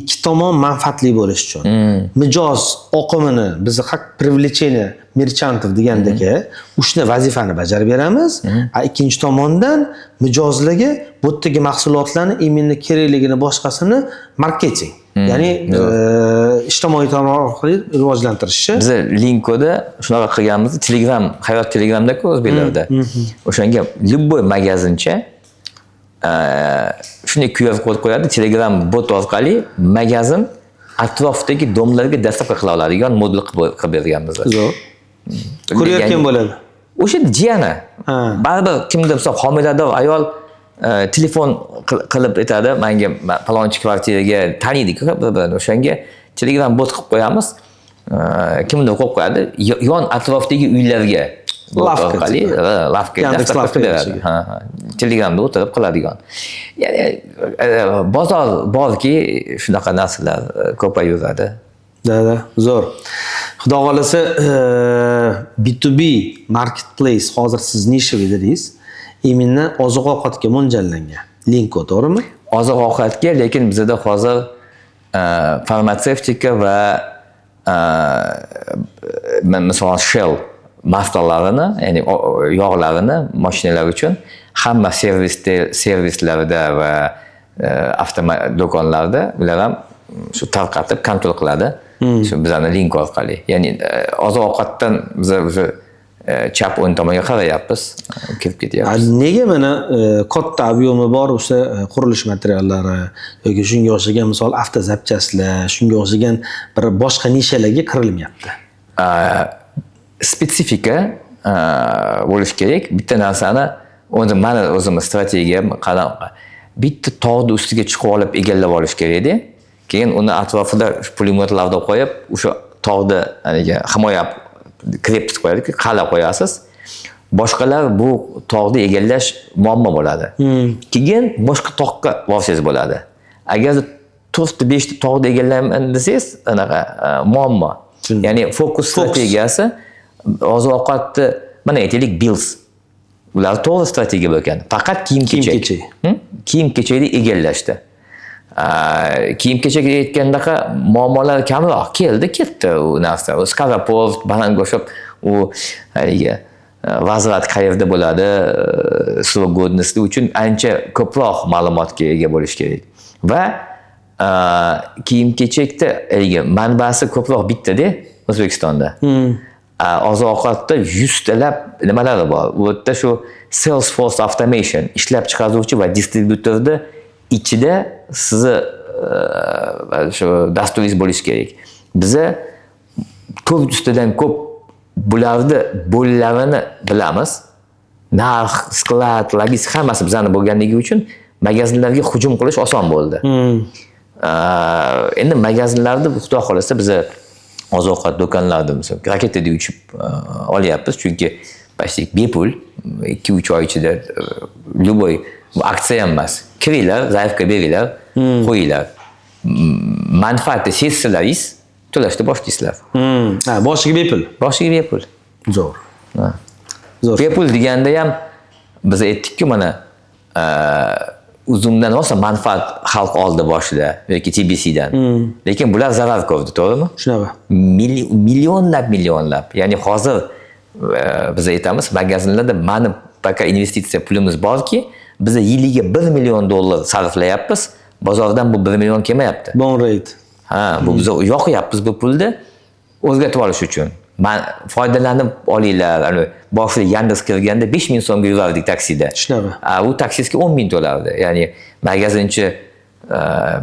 ikki tomon manfaatli bo'lish uchun mijoz oqimini biz haq привлечение merchantov degandagi o'shni vazifani bajarib beramiz. Ikkinchi tomondan mijozlarga bu yerdagi mahsulotlarni imенно kerakligini boshqasini marketing, ya'ni ijtimoiy tarmoq orqali rivojlantirishni. Biz Linkoda shunaqa qilganmiz. Telegram, hayot Telegramda-ku o'zbeklarda. O'shanga любой magazincha shunday QR kod qo'yadi, Telegram bot orqali magazin atrofdagi domlarga dastavka qila oladigan modul qilib berganmiz. Zo'r. Ko'rayotgan bo'ladi. O'sha jiyani. Baribir kimdir bo'lsa homilador ayol telefon qilib aytadi, menga palonchi kvartiraga taniydi-ku, o'shanga Telegram bot qilib qo'yamiz. Kimdir qo'yib qo'yadi, yon atrofdagi uylarga orqali lavka dastavka beradi. Telegramda o'tirib qiladigan. Ya'ni bozor borki, shunaqa narsalar ko'payadi. Da, zo'r. Xudo xolasa B2B marketplace hozir siz nisha dedingiz. Именно oziq-ovqatga mo'ljallangan. Linko, to'g'rimi? Oziq-ovqatga, lekin bizda hozir farmatsevtika va masalan Shell maftalarini, ya'ni yog'larini mashinalar uchun hamma servislarda va avtodo'konlarda ular ham shu tarqatib kontrol qiladi. Shu bizning link orqali. Ya'ni oziq-ovqatdan biz o'sha chap o'ng tomonga qarayapmiz, kirib ketyapmiz. Nega mana katta ob'yemi bor o'sha qurilish materiallari yoki shunga o'xshagan misol avtozapchastlar, shunga o'xshagan bir boshqa nishalarga kirilmayapti? Spetsifika bo'lish kerak. Bitta narsani mani o'zimiz strategiyam qanaqa? Bitta tog'ni ustiga chiqib olib egallab olish kerak-da. Keyin uni atrofida pulemyotlarni qo'yib, o'sha tog'ni himoya krepit qo'yadi, qala qo'yasiz. Boshqalar bu tog'ni egallash muammo bo'ladi. Keyin boshqa tog'ga borsangiz bo'ladi. Agar 4-5 ta tog'ni egallayman desangiz, anaqa muammo. Ya'ni fokus strategiyasi oziq-ovqatni mana aytaylik Bills. Ular to'g'ri strategiya bo'lgan. Faqat kiyim-kechak. Kiyim-kechakni egallashdi. Kiyim-kechak aytgandaqa muammolar kamroq ketdi u narsa. Skaroport, Banangoshop, u haliga vaziyat qayerda bo'ladi, srok godnosti uchun ancha ko'proq ma'lumotga ega bo'lish kerak. Va kiyim-kechakda manbasi ko'proq bitta-da O'zbekistonda. Oziq-ovqatda 100 talab nimalari bor. Bu yerda shu Salesforce Automation ishlab chiqaruvchi va distributorda ichida sizni shu dasturingiz bo'lishi kerak. Biza 400 tadan ko'p bularni bo'llarini bilamiz. Narx, sklad, logistika hammasi bizani bo'lganligi uchun magazinlarga hujum qilish oson bo'ldi. Endi magazinlarda xudo xolasa biz oziq-ovqat do'konlarida raketadek uchib olyapmiz, chunki почти bepul 2-3 oy ichida любой aksiya ham emas. Kiringlar, zaifga beringlar, qo'yinglar. Manfaatni sezsalaringiz to'lashni boshlaysizlar. Boshiga bepul. Boshiga bepul. Zo'r. Zo'r. Bepul deganda ham biz aytdik-ku, mana uzumdan olsa manfaat xalq oldi boshida yoki TBCdan. Lekin bular zarar ko'rdi, to'g'rimi? Shunaqa. Millionlab. Ya'ni hozir biz aytamiz, magazinlarda mana paka investitsiya pulimiz borki, biz yiliga $1 million sarflayapmiz. Bozordan bu 1 million kelmayapti. Bon rate. Bu biz yoqyapmiz bu pulni o'zgartib olish uchun. Foydalanib olinglar. Boshida Yandex kirganda 5000 so'mga yurardik taksida. Shunaqa. U taksisiga 10,000 to'lardi. Ya'ni magazinchi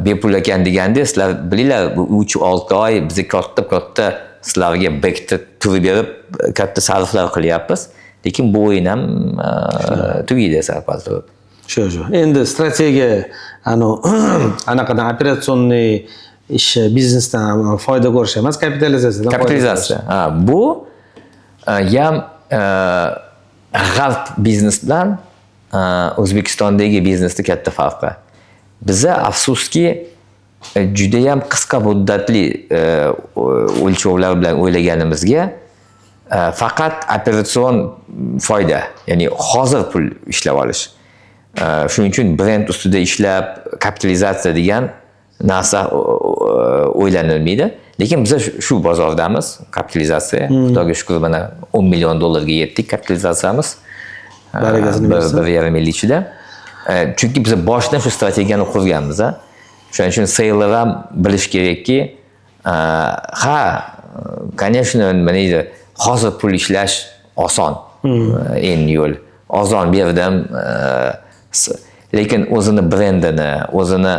bepul ekan deganda sizlar bilinglar, 3-6 oy biz katta sizlarga bekitib turib berib katta sarflar qilyapmiz. Lekin bu o'yin ham tugaydi sarflar turib. Shu. Endi strategiya anaqadan operatsionniy ish biznesdan foyda ko'rish emas, kapitalizatsiyadan. Kapitalizatsiya. Bu ham g'arb biznes bilan O'zbekistondagi biznesda katta farqi. Biza afsuski judayam qisqa muddatli o'lchovlar bilan o'ylaganimizga faqat operatsion foyda, ya'ni hozir pul ishlab olish. Shuning uchun brend ustida ishlab kapitalizatsiya degan narsa o'ylanilmaydi. Lekin biz shu bozordamiz, kapitalizatsiya. Xudoga shukr, mana 10 million dollarga yetdik kapitalizatsiyamiz. Barakasini bersin. 1,5 yil ichida. Chunki biz boshdan shu strategiyani qurganmiz. Shuning uchun sales ham bilish kerakki, конечно, mana hozir pul ishlash oson. Eng yo'l. Ozon berdim. Lekin o'zini brendini, o'zini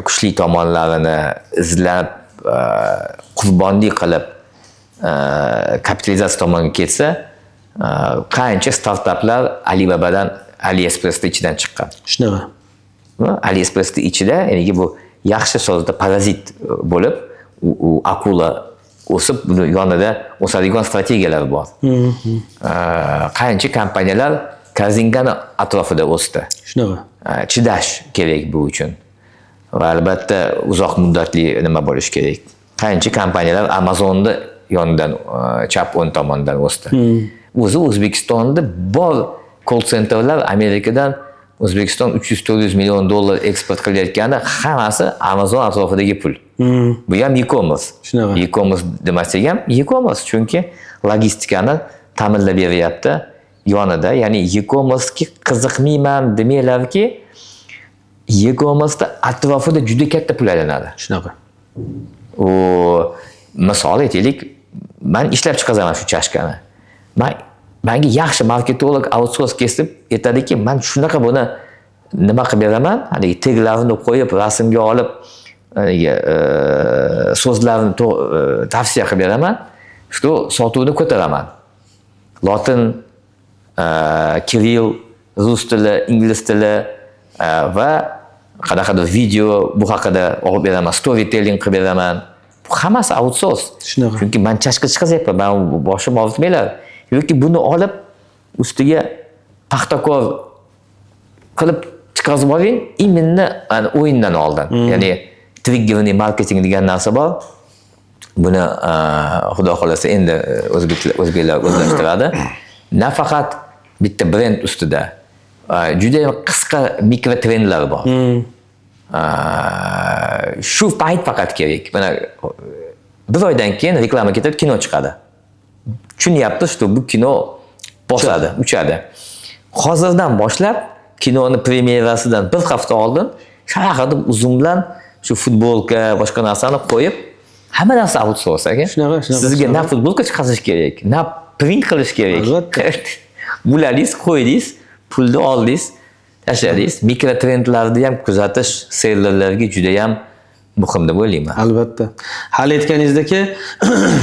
kuchli tomonlarini izlab, qurbonlik qilib kapitalizatsiya tomoniga ketsa, qancha startaplar Alibabadan, AliExpress'da ichidan chiqqan. Shunaqa. AliExpress'da ichida, ya'ni bu yaxshi so'zda parazit bo'lib, u akula o'sib, buni yonida o'sadigan strategiyalar bor. Qancha kompaniyalar korzinkani atrofida o'sdi. Shunaqa. Chidash kerak bu uchun. Va albatta uzoq muddatli nima bo'lish kerak. Qancha kompaniyalar Amazonda yonidan chap o'ng tomondan o'sdi. O'zi O'zbekistonda bor call centerlar Amerikadan O'zbekiston 300-400 million dollar eksport qilayotganda hammasi Amazon atrofidagi pul. Bu ham e-commerce. Shunaqa. E-commerce demasak ham e-commerce, chunki logistikani ta'minlab beryapti yonida. Ya'ni e-commerce'ga qiziqmayman demanglarki, e-commerce'da atrofida juda katta pul aylanadi. Shunaqa. Misol aytaylik, men ishlab chiqazaman shu chashkani. Menga yaxshi marketolog outsource kesib aytadiki, men shunaqa buni nima qilib beraman, haligi teglarini qo'yib, rasmga olib, so'zlarni tavsiya qilib beraman, shu sotuvni ko'taraman. Lotin, Kirill, rus tili, ingliz tili va qanaqadir video bu haqida olib beraman, storytelling qilib beraman. Bu hammasi outsource. Shunaqa. Chunki men chashka chiqazyapman, men boshim og'ritmaylar. Yoki buni olib ustiga paxtakor qilib chiqarib oling, imенно o'yindan oldin. Ya'ni triggerning marketing degan narsa bor. Buni xudo xolasa endi o'zbeklar o'zlashtiradi. Nafaqat bitta brend ustida juda qisqa mikro trendlar bor. Shu payt faqat kerak. Mana bir oydan keyin reklama ketib kino chiqadi. Tushunyapti, shu bu kino bosadi, uchadi. Hozirdan boshlab kinoni premyerasidan bir hafta oldin sharaqada uzun bilan shu futbolka, boshqa narsani qo'yib, hamma narsa outsource aka. Shunaqa. Sizga na futbolka chiqarish kerak, na print qilish kerak. Albatta. Buladingiz, qo'ydingiz, pulni oldingiz, tashladingiz. Mikro trendlarni ham kuzatish sellerlarga juda ham muhim deb o'ylayman. Albatta. Hali aytganingizdek,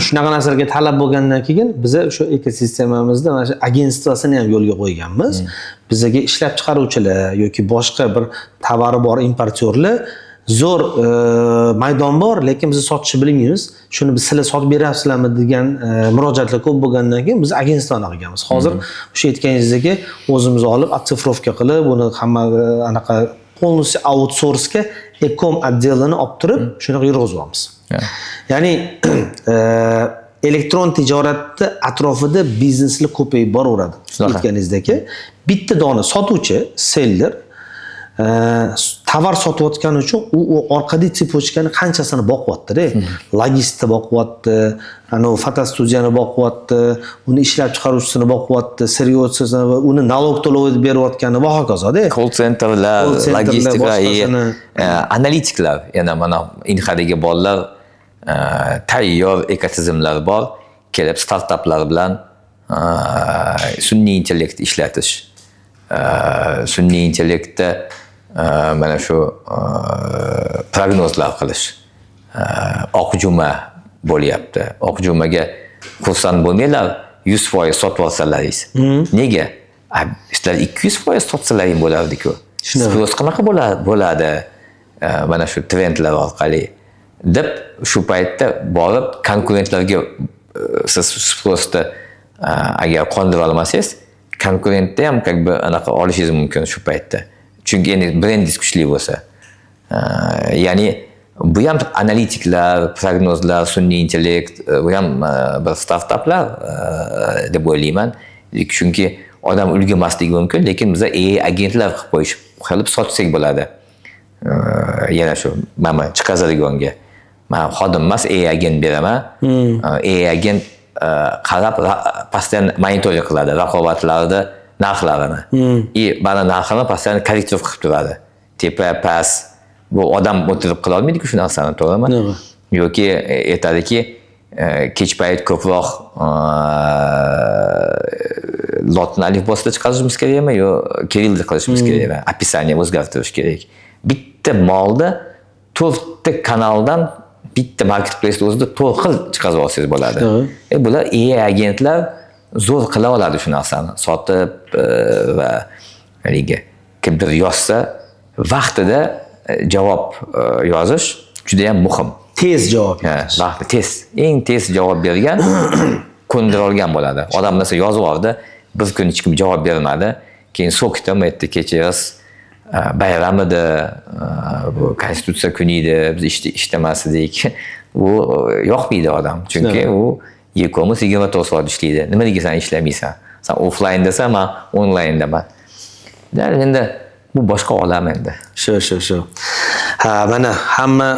shunaqa narsalarga talab bo'lgandan keyin biz o'sha ekosistemamizda mana shu agentsiyasini ham yo'lga qo'yganmiz. Bizga ishlab chiqaruvchilar yoki boshqa bir tovari bor importyorlar zo'r maydon bor, lekin biz sotishni bilmaymiz. Shuni biz sizlar sotib berasizlarmi degan murojaatlar ko'p bo'lgandan keyin biz agentsiyani qilganmiz. Hozir o'sha aytganingizdek, o'zimiz olib otsifrovka qilib, buni hamma anaqa полностью outsource'ga e-com отделini olib turib, shunaqa yurg'izamiz. Ya'ni elektron tijoratda atrofida bizneslar ko'payib boraveradi. Aytganingizdek, bitta dona sotuvchi, seller tovar sotayotgani uchun u orqadagi tsepочкani qanchasini boqyapti-da. Logistika boqyapti, ana fotostudiyani boqyapti, uni ishlab chiqaruvchisini boqyapti, seryo'sini va uni nalog to'lov berayotgani va hokazo-da. Call centerlar, logistika, analitiklar, yana mana Inhadagi bolalar tayyor ekotizimlar bor, kelib startaplar bilan sun'iy intellekt ishlatish. Sun'iy intellektda mana shu prognozlar qilish. Oq juma bo'lyapti. Oq jumaga xursand bo'lmanglar, 100% sotib olsalaringiz. Nega? Sizlar 200% sotsalaring bo'lardi-ku. Stross qanaqa bo'ladi? Mana shu trendlar orqali deb shu paytda borib konkurentlarga siz sposni agar qondira olmasangiz, konkurentda ham как бы anaqa olishingiz mumkin shu paytda. Chunki endi brendingiz kuchli bo'lsa. Ya'ni bu ham analitiklar, prognozlar, sun'iy intellekt, bu ham bir startaplar deb o'ylayman. Chunki odam ulgurmasligi mumkin, lekin biz AI agentlar qilib sotsak bo'ladi. Yana shu mana chiqazadiganga. Men xodim emas, AI agent beraman. AI agent qarab pastdan monitoring qiladi raqobatlarda narxlarini. Bana narxini pastdan korrektiv qilib turadi. Tepa, past. Bu odam o'tirib qila olmaydi-ku shu narsani, to'g'rimi? Yoki aytadiki, kech payt ko'proq lotin alifbosida chiqarishimiz kerakmi yo kirillda qilishimiz kerakmi? Описание o'zgartirish kerak. Bitta molda 4 ta kanaldan bitta marketplace o'zida 4 xil chiqarib olsangiz bo'ladi. Bular AI agentlar zo'r qila oladi shu narsani. Sotib va haligi kimdir yozsa vaqtida javob yozish juda ham muhim. Tez javob yozish. Vaqti tez. Eng tez javob bergan ko'ndira olgan bo'ladi. Odam mesela yozib oldi, bir kun hech kim javob bermadi. Keyin so'kdim, aytdi, kechirasiz, bayram edi, bu konstitutsiya kuni edi, biz ishlamasdik. Bu yoqmaydi odam. Chunki u e-commerce 24 soat ishlaydi. Nimaga sen ishlamaysan? Sen offline desa, men onlinedaman. Endi bu boshqa olam endi. Shu. Ha, mana hamma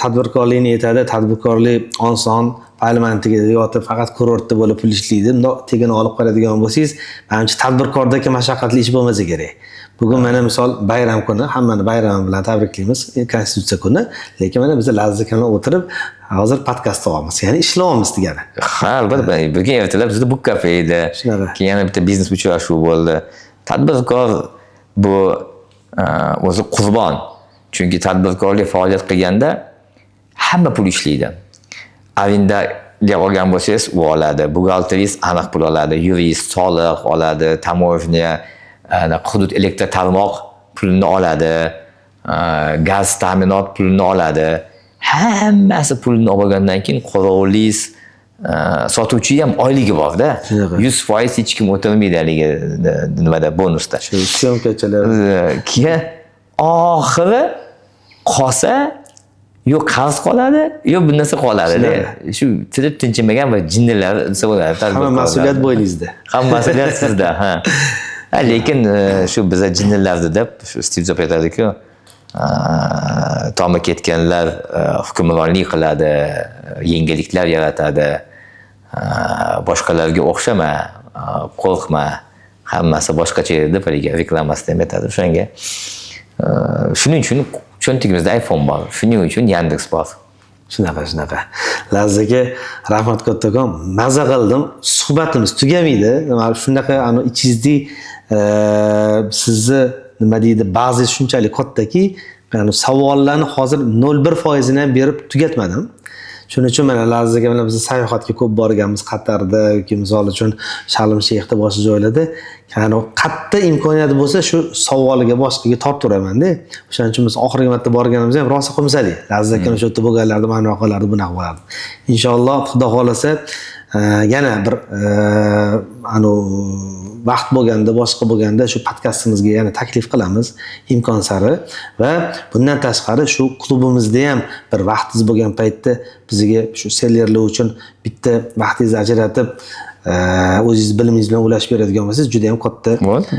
tadbirkorlikni aytadi, tadbirkorlik oson, parlamentiga yotib faqat kurortda bo'lib pul ishlaydi. Bundoq tegini olib qo'yadigan bo'lsangiz, menimcha tadbirkordagi mashaqqatli ish bo'lmasa kerak. Bugun mana misol bayram kuni, hammani bayrami bilan tabriklaymiz, konstitutsiya kuni, lekin mana biz Lazza kanalda o'tirib hozir podkast qilamiz. Ya'ni ishlayapmiz degani. Ha, albatta, bugun ertalab bizda book cafe edi. Keyin yana bitta biznes uchrashuvi bo'ldi. Tadbirkor bu o'zi qurbon. Chunki tadbirkorlik faoliyat qilganda hamma pul ishlaydi. Avindaga olgan bo'lsangiz, u oladi. Buxgalterist aniq pul oladi, yurist soliq oladi, tamovniya, hudud elektr tarmoq pulini oladi, gaz ta'minot pulini oladi. Hammasi pulini olgandan keyin qo'rovliz, sotuvchi ham oyligi bor-da. 100% hech kim o'tirmaydi haligi nimada bonusda. Shu syomkachalar. Keyin oxiri qolsa yo qarz qoladi, yo bu narsa qoladi. Shu tirib tinchimagan va jinnilar desa bo'ladi. Hamma mas'uliyat bo'ylingizda. Hamma mas'uliyat sizda, ha. Lekin shu biza jinnilardi deb Steve Jobs aytadi-ku, tomi ketganlar hukmronlik qiladi, yengilliklar yaratadi. Boshqalarga o'xshama, qo'rqma, hammasi boshqacha deb reklamasida ham aytadi. O'shanga shuning uchun cho'ntagimizda iPhone bor, shuning uchun Yandex bor. Shunaqa. Lazzaga rahmat kattakon. Maza qildim. Suhbatimiz tugamaydi. Shunaqa ichingizda sizni nima deydi, ba'zi shunchalik kattaki, savollarni hozir 0.1% ni ham berib tugatmadim. Shuning uchun mana Lazzaga bilan biz sayohatga ko'p borganmiz Qatarda yoki misol uchun Sharm Sheyxda boshqa joylarda. Qatta imkoniyati bo'lsa shu savoliga boshqaga torttiraman-da. O'shaning uchun biz oxirgi marta borganimizda ham rosa qo'msalik. Lazza aka o'sha yerda bo'lganlarda mana qolardi, bunaqa bo'lardi. Inshaalloh Xudo xolasa yana bir vaqt bo'lganda, boshqa bo'lganda shu podkastimizga yana taklif qilamiz imkon sari va bundan tashqari shu klubimizda ham bir vaqtingiz bo'lgan paytda bizga shu sellerlar uchun bitta vaqtingizni ajratib o'zingiz bilimingiz bilan ulashib beradigan bo'lsangiz juda ham katta.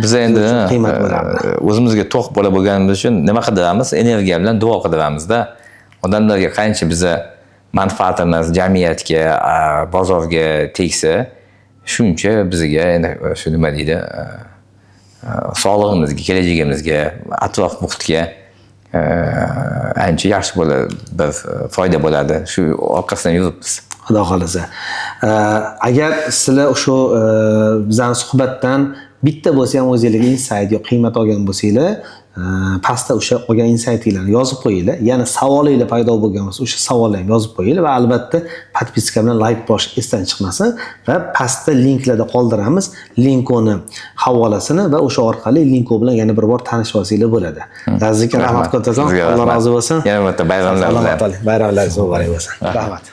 Biz endi qiymat bo'lardi. O'zimizga to'q bo'lganimiz uchun nima qidiramiz? Energiya bilan duo qidiramiz-da. Odamlarga qancha biza manfaatimiz jamiyatga, bozorga tegsa, shuncha bizga endi shu nima deydi, sog'lig'imizga, kelajagimizga, atrof muhitga ancha yaxshi bo'ladi, bir foyda bo'ladi. Shu orqasidan yuribmiz. Xudo xolasa. Agar sizlar o'sha bizning suhbatdan bitta bo'lsa ham o'zingizga insight yo qiymat olgan bo'lsanglar, pastda o'sha olgan insightlarni yozib qo'yinglar. Yana savolinglar paydo bo'lgan bo'lsa, o'sha savollarni yozib qo'yinglar va albatta podpiska bilan like bosh esdan chiqmasin va pastda linklarda qoldiramiz. Linkoni havolasini va o'sha orqali linko bilan yana bir bor tanishib olsanglar bo'ladi. Lazza aka rahmat kattakon. Alloh rozi bo'lsin. Yana bir marta bayramlar bilan. Bayramlaringiz muborak bo'lsin. Rahmat.